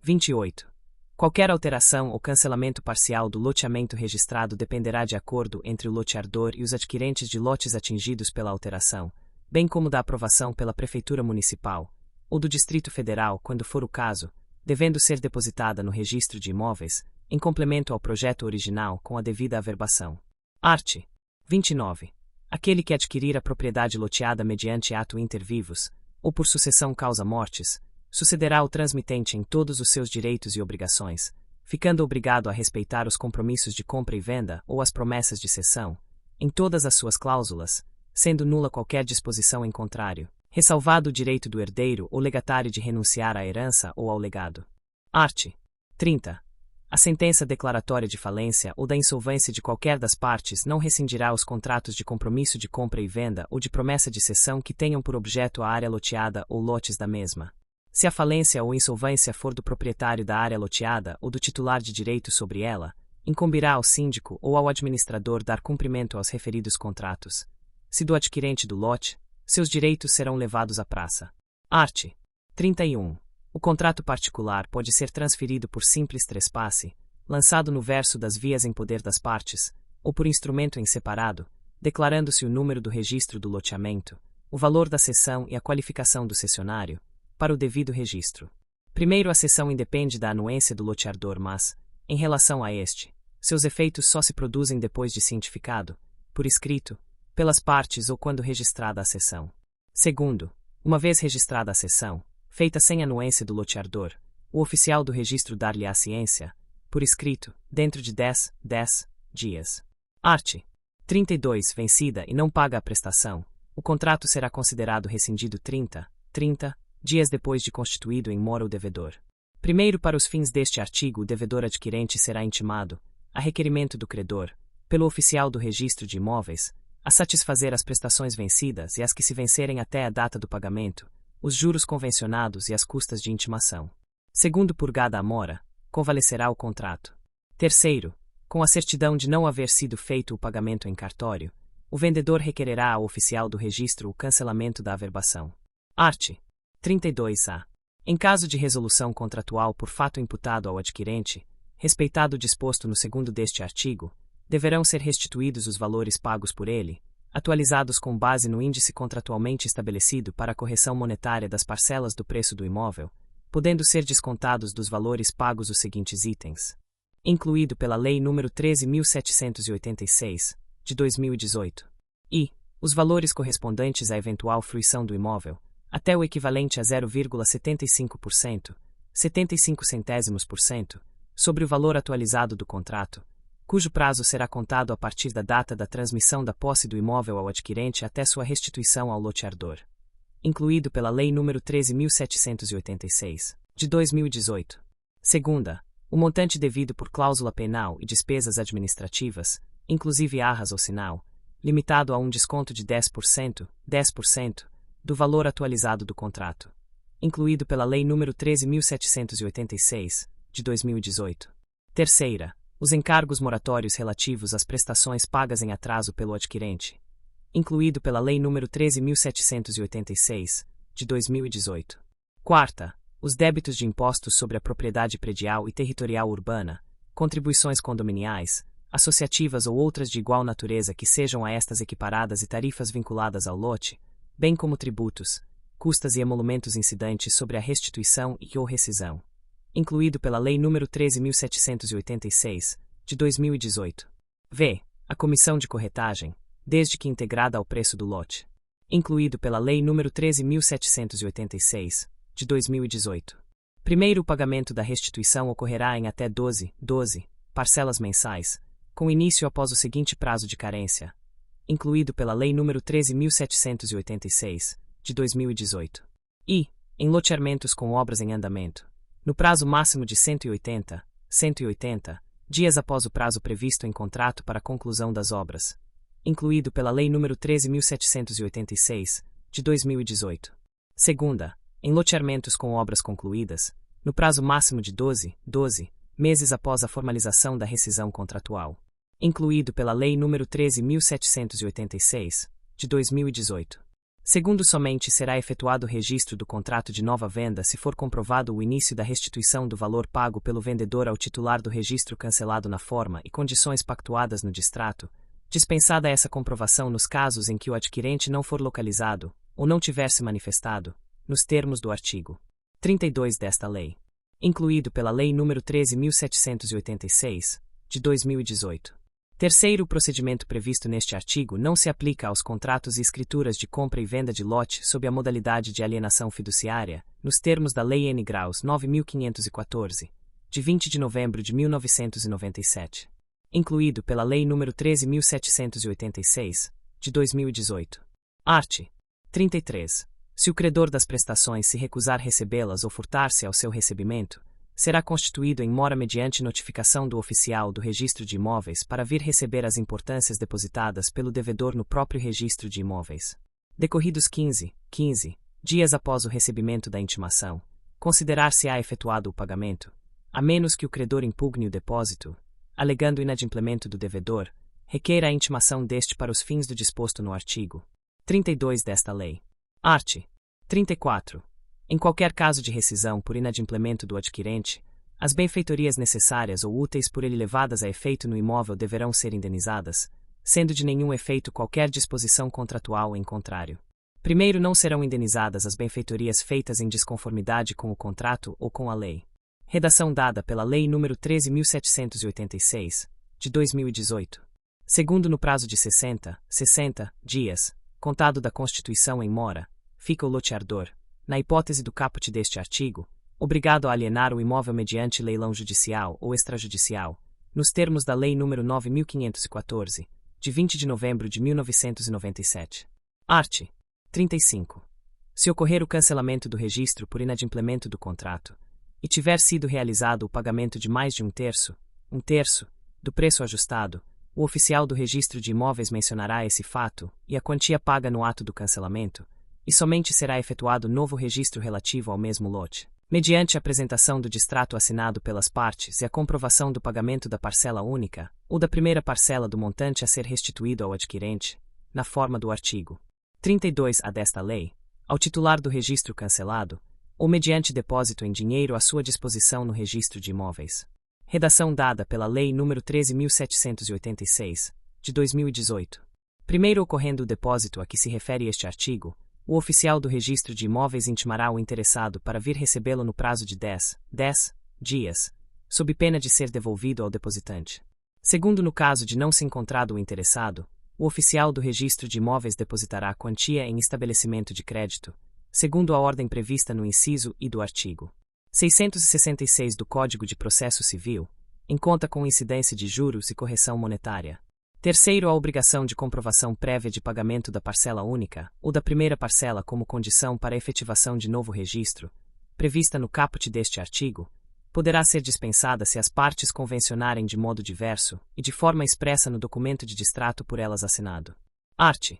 28. Qualquer alteração ou cancelamento parcial do loteamento registrado dependerá de acordo entre o loteador e os adquirentes de lotes atingidos pela alteração, bem como da aprovação pela Prefeitura Municipal, ou do Distrito Federal, quando for o caso, devendo ser depositada no registro de imóveis, em complemento ao projeto original com a devida averbação. Art. 29. Aquele que adquirir a propriedade loteada mediante ato inter vivos, ou por sucessão causa-mortis, sucederá ao transmitente em todos os seus direitos e obrigações, ficando obrigado a respeitar os compromissos de compra e venda ou as promessas de cessão, em todas as suas cláusulas, sendo nula qualquer disposição em contrário, ressalvado o direito do herdeiro ou legatário de renunciar à herança ou ao legado. Art. 30. A sentença declaratória de falência ou da insolvência de qualquer das partes não rescindirá os contratos de compromisso de compra e venda ou de promessa de cessão que tenham por objeto a área loteada ou lotes da mesma. Se a falência ou insolvência for do proprietário da área loteada ou do titular de direito sobre ela, incumbirá ao síndico ou ao administrador dar cumprimento aos referidos contratos. Se do adquirente do lote, seus direitos serão levados à praça. Art. 31. O contrato particular pode ser transferido por simples trespasse, lançado no verso das vias em poder das partes, ou por instrumento em separado, declarando-se o número do registro do loteamento, o valor da cessão e a qualificação do cessionário, para o devido registro. Primeiro, a cessão independe da anuência do loteador, mas, em relação a este, seus efeitos só se produzem depois de cientificado, por escrito, pelas partes ou quando registrada a cessão. Segundo, uma vez registrada a cessão, feita sem anuência do loteador, o oficial do registro dar-lhe-á ciência, por escrito, dentro de 10 dias. Art. 32. Vencida e não paga a prestação, o contrato será considerado rescindido 30 dias depois de constituído em mora o devedor. Primeiro, para os fins deste artigo, o devedor adquirente será intimado, a requerimento do credor, pelo oficial do registro de imóveis, a satisfazer as prestações vencidas e as que se vencerem até a data do pagamento, os juros convencionados e as custas de intimação. Segundo, purgada a mora, convalescerá o contrato. Terceiro, com a certidão de não haver sido feito o pagamento em cartório, o vendedor requererá ao oficial do registro o cancelamento da averbação. Art. 32-A. Em caso de resolução contratual por fato imputado ao adquirente, respeitado o disposto no segundo deste artigo, deverão ser restituídos os valores pagos por ele, atualizados com base no índice contratualmente estabelecido para a correção monetária das parcelas do preço do imóvel, podendo ser descontados dos valores pagos os seguintes itens. Incluído pela Lei nº 13.786, de 2018. E os valores correspondentes à eventual fruição do imóvel, até o equivalente a 0,75%, 75 centésimos por cento, sobre o valor atualizado do contrato, cujo prazo será contado a partir da data da transmissão da posse do imóvel ao adquirente até sua restituição ao loteador, incluído pela Lei nº 13.786, de 2018. Segunda, o montante devido por cláusula penal e despesas administrativas, inclusive arras ou sinal, limitado a um desconto de 10%, do valor atualizado do contrato, incluído pela Lei nº 13.786, de 2018. Terceira, os encargos moratórios relativos às prestações pagas em atraso pelo adquirente, incluído pela Lei nº 13.786, de 2018. Quarta, os débitos de impostos sobre a propriedade predial e territorial urbana, contribuições condominiais, associativas ou outras de igual natureza que sejam a estas equiparadas e tarifas vinculadas ao lote, bem como tributos, custas e emolumentos incidentes sobre a restituição e/ou rescisão, incluído pela Lei nº 13.786, de 2018. V. A comissão de corretagem, desde que integrada ao preço do lote, incluído pela Lei nº 13.786, de 2018. Primeiro, o pagamento da restituição ocorrerá em até 12 parcelas mensais, com início após o seguinte prazo de carência, incluído pela Lei nº 13.786, de 2018. E, em loteamentos com obras em andamento, no prazo máximo de 180 dias após o prazo previsto em contrato para a conclusão das obras, incluído pela Lei nº 13.786, de 2018. Segunda, em loteamentos com obras concluídas, no prazo máximo de 12 meses após a formalização da rescisão contratual, incluído pela Lei nº 13.786, de 2018. Segundo, somente será efetuado o registro do contrato de nova venda se for comprovado o início da restituição do valor pago pelo vendedor ao titular do registro cancelado na forma e condições pactuadas no distrato, dispensada essa comprovação nos casos em que o adquirente não for localizado, ou não tiver se manifestado, nos termos do artigo 32 desta lei, incluído pela Lei nº 13.786, de 2018. Terceiro, o procedimento previsto neste artigo não se aplica aos contratos e escrituras de compra e venda de lote sob a modalidade de alienação fiduciária, nos termos da Lei N. Graus 9.514, de 20 de novembro de 1997, incluído pela Lei nº 13.786, de 2018. Art. 33. Se o credor das prestações se recusar recebê-las ou furtar-se ao seu recebimento, será constituído em mora mediante notificação do oficial do registro de imóveis para vir receber as importâncias depositadas pelo devedor no próprio registro de imóveis. Decorridos 15 dias após o recebimento da intimação, considerar-se-á efetuado o pagamento, a menos que o credor impugne o depósito, alegando o inadimplemento do devedor, requeira a intimação deste para os fins do disposto no artigo 32 desta lei. Art. 34. Em qualquer caso de rescisão por inadimplemento do adquirente, as benfeitorias necessárias ou úteis por ele levadas a efeito no imóvel deverão ser indenizadas, sendo de nenhum efeito qualquer disposição contratual em contrário. Primeiro, não serão indenizadas as benfeitorias feitas em desconformidade com o contrato ou com a lei. Redação dada pela Lei nº 13.786, de 2018. Segundo, no prazo de 60 dias, contado da constituição em mora, fica o loteador, na hipótese do caput deste artigo, obrigado a alienar o imóvel mediante leilão judicial ou extrajudicial, nos termos da Lei nº 9.514, de 20 de novembro de 1997. Art. 35. Se ocorrer o cancelamento do registro por inadimplemento do contrato, e tiver sido realizado o pagamento de mais de um terço, do preço ajustado, o oficial do registro de imóveis mencionará esse fato e a quantia paga no ato do cancelamento, e somente será efetuado novo registro relativo ao mesmo lote, mediante a apresentação do distrato assinado pelas partes e a comprovação do pagamento da parcela única ou da primeira parcela do montante a ser restituído ao adquirente, na forma do artigo 32A desta lei, ao titular do registro cancelado, ou mediante depósito em dinheiro à sua disposição no registro de imóveis. Redação dada pela Lei nº 13.786, de 2018. Primeiro, ocorrendo o depósito a que se refere este artigo, o oficial do registro de imóveis intimará o interessado para vir recebê-lo no prazo de 10 dias, sob pena de ser devolvido ao depositante. Segundo, no caso de não se encontrado o interessado, o oficial do registro de imóveis depositará a quantia em estabelecimento de crédito, segundo a ordem prevista no inciso I do artigo 666 do Código de Processo Civil, em conta com incidência de juros e correção monetária. Terceiro, a obrigação de comprovação prévia de pagamento da parcela única ou da primeira parcela como condição para a efetivação de novo registro, prevista no caput deste artigo, poderá ser dispensada se as partes convencionarem de modo diverso e de forma expressa no documento de distrato por elas assinado. Art.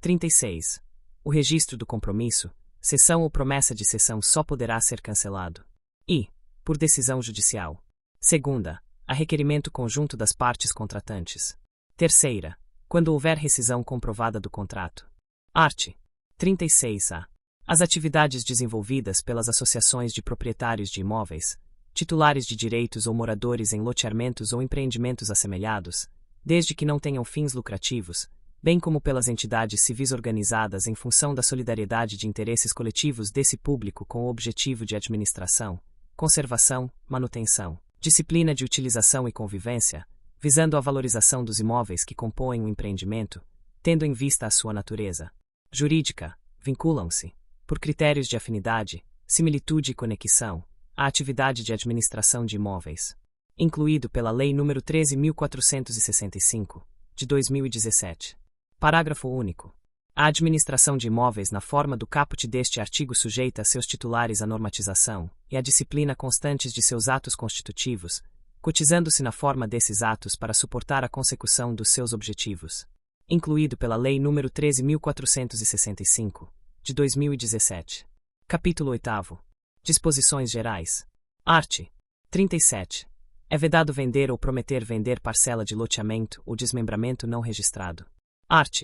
36. O registro do compromisso, cessão ou promessa de cessão só poderá ser cancelado. I. Por decisão judicial. Segunda, a requerimento conjunto das partes contratantes. Terceira, quando houver rescisão comprovada do contrato. Art. 36-A. As atividades desenvolvidas pelas associações de proprietários de imóveis, titulares de direitos ou moradores em loteamentos ou empreendimentos assemelhados, desde que não tenham fins lucrativos, bem como pelas entidades civis organizadas em função da solidariedade de interesses coletivos desse público com o objetivo de administração, conservação, manutenção, disciplina de utilização e convivência, visando a valorização dos imóveis que compõem o empreendimento, tendo em vista a sua natureza jurídica, vinculam-se, por critérios de afinidade, similitude e conexão, à atividade de administração de imóveis, incluído pela Lei nº 13.465, de 2017. Parágrafo único. A administração de imóveis na forma do caput deste artigo sujeita a seus titulares à normatização e à disciplina constantes de seus atos constitutivos, cotizando-se na forma desses atos para suportar a consecução dos seus objetivos, incluído pela Lei nº 13.465, de 2017. Capítulo 8º. Disposições gerais. Art. 37. É vedado vender ou prometer vender parcela de loteamento ou desmembramento não registrado. Art.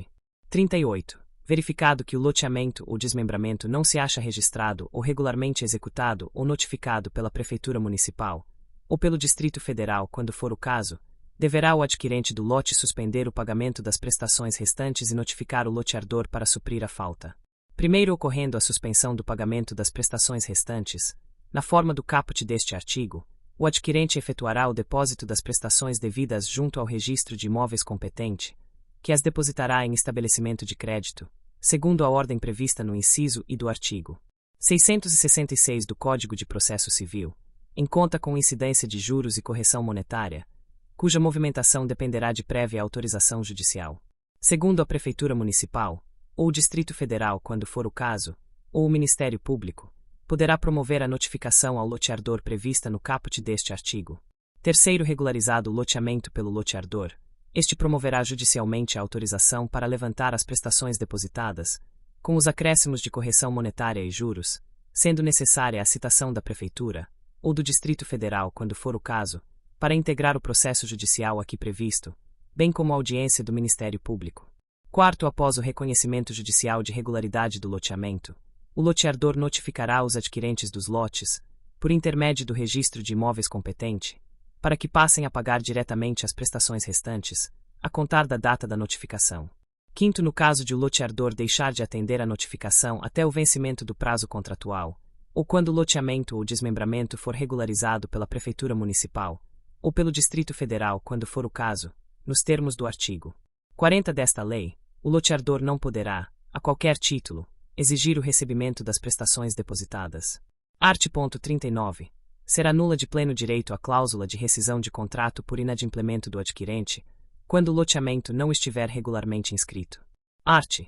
38. Verificado que o loteamento ou desmembramento não se acha registrado ou regularmente executado ou notificado pela Prefeitura Municipal, ou pelo Distrito Federal quando for o caso, deverá o adquirente do lote suspender o pagamento das prestações restantes e notificar o loteador para suprir a falta. Primeiro ocorrendo a suspensão do pagamento das prestações restantes, na forma do caput deste artigo, o adquirente efetuará o depósito das prestações devidas junto ao registro de imóveis competente, que as depositará em estabelecimento de crédito, segundo a ordem prevista no inciso I do artigo 666 do Código de Processo Civil, em conta com incidência de juros e correção monetária, cuja movimentação dependerá de prévia autorização judicial. Segundo a Prefeitura Municipal, ou o Distrito Federal quando for o caso, ou o Ministério Público, poderá promover a notificação ao loteador prevista no caput deste artigo. Terceiro, regularizado o loteamento pelo loteador, este promoverá judicialmente a autorização para levantar as prestações depositadas, com os acréscimos de correção monetária e juros, sendo necessária a citação da Prefeitura, ou do Distrito Federal quando for o caso, para integrar o processo judicial aqui previsto, bem como a audiência do Ministério Público. Quarto, após o reconhecimento judicial de regularidade do loteamento, o loteador notificará os adquirentes dos lotes, por intermédio do registro de imóveis competente, para que passem a pagar diretamente as prestações restantes, a contar da data da notificação. Quinto, no caso de o loteador deixar de atender à notificação até o vencimento do prazo contratual, ou quando o loteamento ou desmembramento for regularizado pela Prefeitura Municipal, ou pelo Distrito Federal quando for o caso, nos termos do artigo 40 desta lei, o loteador não poderá, a qualquer título, exigir o recebimento das prestações depositadas. Art. 39. Será nula de pleno direito a cláusula de rescisão de contrato por inadimplemento do adquirente, quando o loteamento não estiver regularmente inscrito. Art.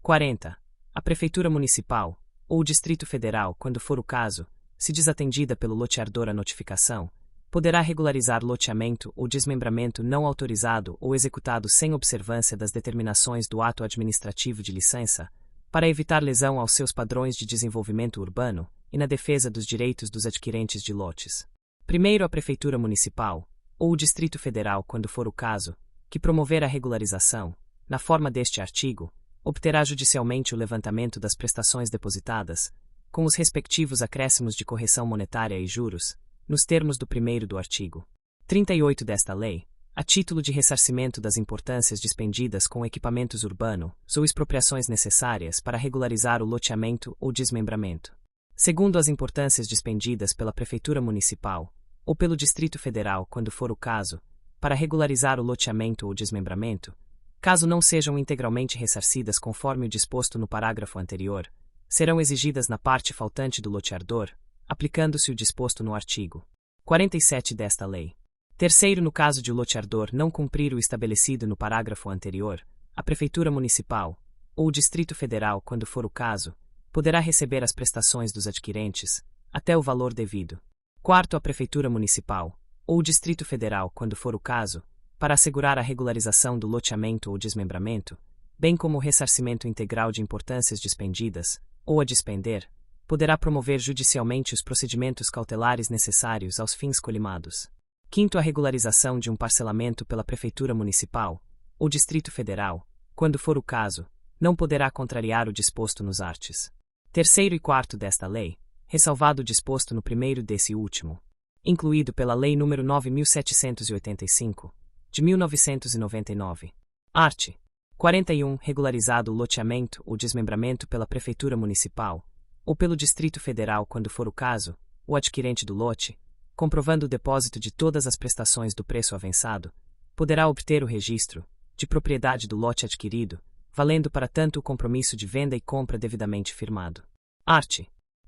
40. A Prefeitura Municipal, ou o Distrito Federal, quando for o caso, se desatendida pelo loteador a notificação, poderá regularizar loteamento ou desmembramento não autorizado ou executado sem observância das determinações do ato administrativo de licença, para evitar lesão aos seus padrões de desenvolvimento urbano e na defesa dos direitos dos adquirentes de lotes. Primeiro, a Prefeitura Municipal, ou o Distrito Federal, quando for o caso, que promover a regularização, na forma deste artigo, obterá judicialmente o levantamento das prestações depositadas, com os respectivos acréscimos de correção monetária e juros, nos termos do primeiro do artigo 38 desta lei, a título de ressarcimento das importâncias dispendidas com equipamentos urbanos ou expropriações necessárias para regularizar o loteamento ou desmembramento. Segundo, as importâncias dispendidas pela Prefeitura Municipal, ou pelo Distrito Federal quando for o caso, para regularizar o loteamento ou desmembramento, caso não sejam integralmente ressarcidas conforme o disposto no parágrafo anterior, serão exigidas na parte faltante do loteador aplicando-se o disposto no artigo 47 desta lei. Terceiro, no caso de o loteador não cumprir o estabelecido no parágrafo anterior, a Prefeitura Municipal, ou o Distrito Federal, quando for o caso, poderá receber as prestações dos adquirentes, até o valor devido. Quarto, a Prefeitura Municipal, ou o Distrito Federal, quando for o caso, para assegurar a regularização do loteamento ou desmembramento, bem como o ressarcimento integral de importâncias dispendidas, ou a dispender, poderá promover judicialmente os procedimentos cautelares necessários aos fins colimados. Quinto, a regularização de um parcelamento pela Prefeitura Municipal, ou Distrito Federal, quando for o caso, não poderá contrariar o disposto nos arts. Terceiro e quarto desta lei, ressalvado o disposto no primeiro desse último, incluído pela Lei nº 9.785, de 1999. Art. 41. Regularizado o loteamento ou desmembramento pela Prefeitura Municipal, ou pelo Distrito Federal quando for o caso, o adquirente do lote, comprovando o depósito de todas as prestações do preço avançado, poderá obter o registro de propriedade do lote adquirido, valendo para tanto o compromisso de venda e compra devidamente firmado. Art.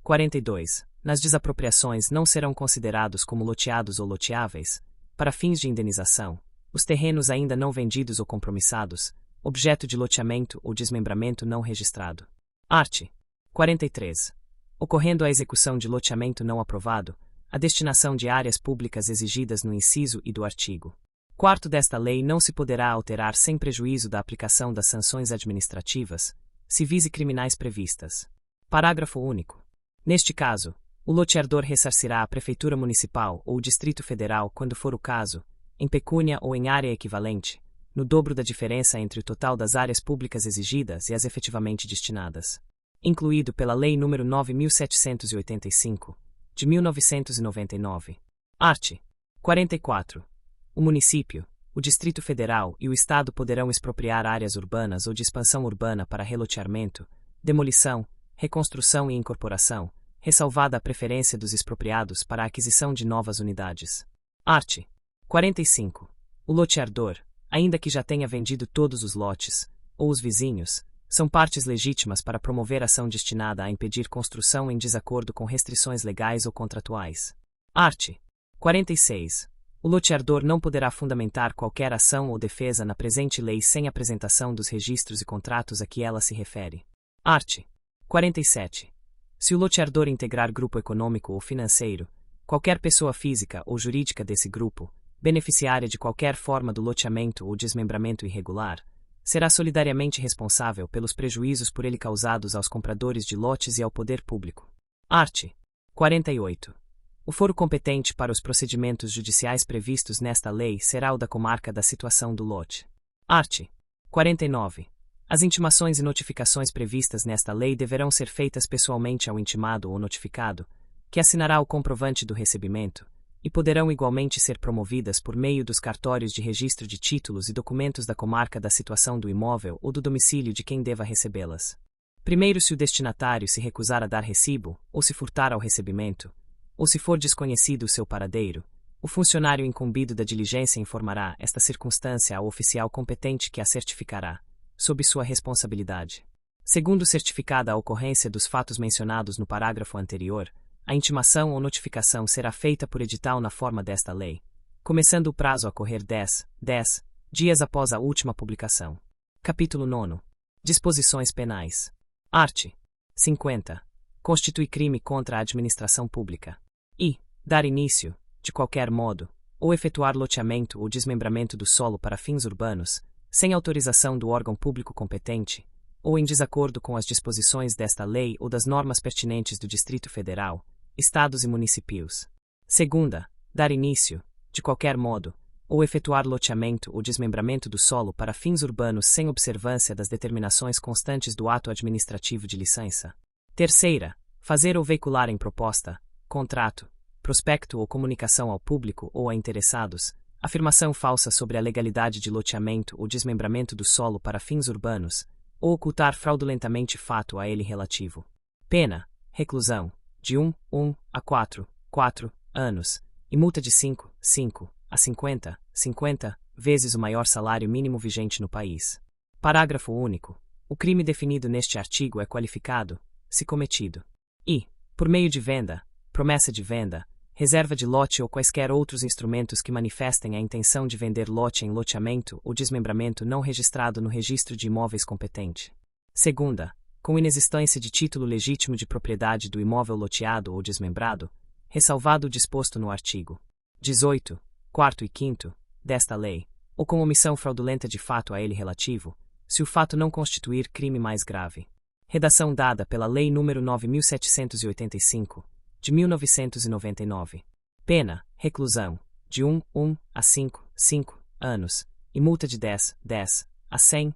42. Nas desapropriações não serão considerados como loteados ou loteáveis, para fins de indenização, os terrenos ainda não vendidos ou compromissados, objeto de loteamento ou desmembramento não registrado. Art. 43. Ocorrendo a execução de loteamento não aprovado, a destinação de áreas públicas exigidas no inciso e do artigo 4º desta lei não se poderá alterar sem prejuízo da aplicação das sanções administrativas, civis e criminais previstas. Parágrafo único. Neste caso, o loteador ressarcirá à Prefeitura Municipal ou o Distrito Federal, quando for o caso, em pecúnia ou em área equivalente, no dobro da diferença entre o total das áreas públicas exigidas e as efetivamente destinadas. Incluído pela Lei nº 9.785, de 1999. Art. 44. O município, o Distrito Federal e o Estado poderão expropriar áreas urbanas ou de expansão urbana para reloteamento, demolição, reconstrução e incorporação, ressalvada a preferência dos expropriados para a aquisição de novas unidades. Art. 45. O loteador, ainda que já tenha vendido todos os lotes, ou os vizinhos, são partes legítimas para promover ação destinada a impedir construção em desacordo com restrições legais ou contratuais. Art. 46. O loteador não poderá fundamentar qualquer ação ou defesa na presente lei sem apresentação dos registros e contratos a que ela se refere. Art. 47. Se o loteador integrar grupo econômico ou financeiro, qualquer pessoa física ou jurídica desse grupo, beneficiária de qualquer forma do loteamento ou desmembramento irregular, será solidariamente responsável pelos prejuízos por ele causados aos compradores de lotes e ao poder público. Art. 48. O foro competente para os procedimentos judiciais previstos nesta lei será o da comarca da situação do lote. Art. 49. As intimações e notificações previstas nesta lei deverão ser feitas pessoalmente ao intimado ou notificado, que assinará o comprovante do recebimento, e poderão igualmente ser promovidas por meio dos cartórios de registro de títulos e documentos da comarca da situação do imóvel ou do domicílio de quem deva recebê-las. Primeiro, se o destinatário se recusar a dar recibo, ou se furtar ao recebimento, ou se for desconhecido o seu paradeiro, o funcionário incumbido da diligência informará esta circunstância ao oficial competente que a certificará, sob sua responsabilidade. Segundo certificada a ocorrência dos fatos mencionados no parágrafo anterior, a intimação ou notificação será feita por edital na forma desta lei, começando o prazo a correr 10 dias após a última publicação. Capítulo 9. Disposições penais. Art. 50. Constitui crime contra a administração pública. I. Dar início, de qualquer modo, ou efetuar loteamento ou desmembramento do solo para fins urbanos, sem autorização do órgão público competente, ou em desacordo com as disposições desta lei ou das normas pertinentes do Distrito Federal, Estados e municípios. Segunda, dar início, de qualquer modo, ou efetuar loteamento ou desmembramento do solo para fins urbanos sem observância das determinações constantes do ato administrativo de licença. Terceira, fazer ou veicular em proposta, contrato, prospecto ou comunicação ao público ou a interessados, afirmação falsa sobre a legalidade de loteamento ou desmembramento do solo para fins urbanos, ou ocultar fraudulentamente fato a ele relativo. Pena, reclusão, de 1 a 4 anos, e multa de 5 a 50 vezes o maior salário mínimo vigente no país. Parágrafo único. O crime definido neste artigo é qualificado, se cometido. I. Por meio de venda, promessa de venda, reserva de lote ou quaisquer outros instrumentos que manifestem a intenção de vender lote em loteamento ou desmembramento não registrado no registro de imóveis competente. Segunda, com inexistência de título legítimo de propriedade do imóvel loteado ou desmembrado, ressalvado o disposto no artigo 18, 4º e 5º, desta lei, ou com omissão fraudulenta de fato a ele relativo, se o fato não constituir crime mais grave. Redação dada pela Lei nº 9.785, de 1999. Pena, reclusão, de 1 a 5 anos, e multa de 10 a 100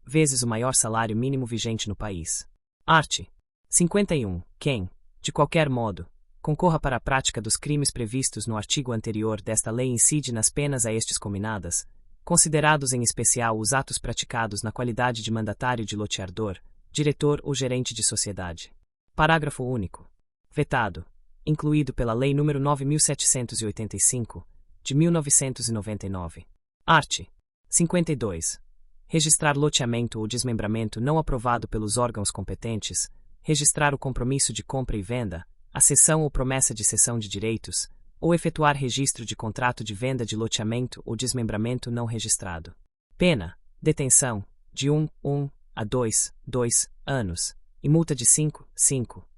vezes o maior salário mínimo vigente no país. Art. 51. Quem, de qualquer modo, concorra para a prática dos crimes previstos no artigo anterior desta lei incide nas penas a estes cominadas, considerados em especial os atos praticados na qualidade de mandatário de loteador, diretor ou gerente de sociedade. Parágrafo único. Vetado. Incluído pela Lei nº 9.785, de 1999. Art. 52. Registrar loteamento ou desmembramento não aprovado pelos órgãos competentes, registrar o compromisso de compra e venda, a cessão ou promessa de cessão de direitos, ou efetuar registro de contrato de venda de loteamento ou desmembramento não registrado. Pena, detenção, de 1 a 2 anos, e multa de 5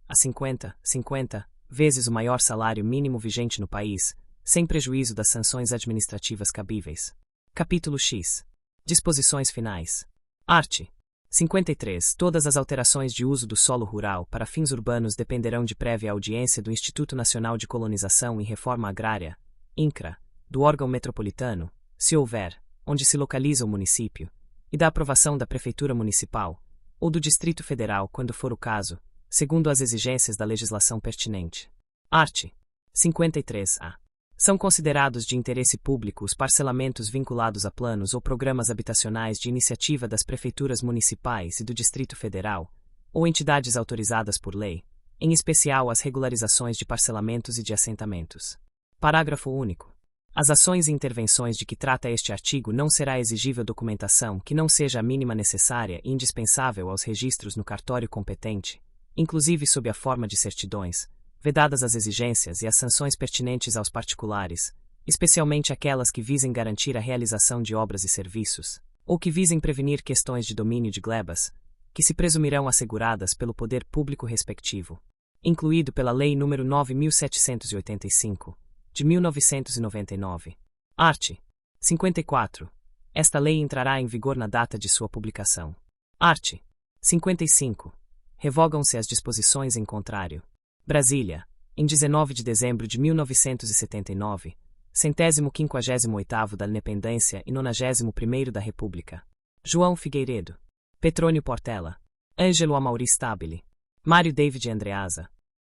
a 50 vezes o maior salário mínimo vigente no país, sem prejuízo das sanções administrativas cabíveis. Capítulo X. Disposições finais. Art. 53. Todas as alterações de uso do solo rural para fins urbanos dependerão de prévia audiência do Instituto Nacional de Colonização e Reforma Agrária, INCRA, do órgão metropolitano, se houver, onde se localiza o município, e da aprovação da Prefeitura Municipal, ou do Distrito Federal quando for o caso, segundo as exigências da legislação pertinente. Art. 53-A. São considerados de interesse público os parcelamentos vinculados a planos ou programas habitacionais de iniciativa das prefeituras municipais e do Distrito Federal, ou entidades autorizadas por lei, em especial as regularizações de parcelamentos e de assentamentos. Parágrafo único. As ações e intervenções de que trata este artigo não será exigível documentação que não seja a mínima necessária e indispensável aos registros no cartório competente, inclusive sob a forma de certidões, vedadas as exigências e as sanções pertinentes aos particulares, especialmente aquelas que visem garantir a realização de obras e serviços, ou que visem prevenir questões de domínio de glebas, que se presumirão asseguradas pelo poder público respectivo, incluído pela Lei nº 9.785, de 1999. Art. 54. Esta lei entrará em vigor na data de sua publicação. Art. 55. Revogam-se as disposições em contrário. Brasília, em 19 de dezembro de 1979, 158º da Independência e 91º da República. João Figueiredo, Petrônio Portela, Ângelo Amaury Stabile, Mário David Andreasa,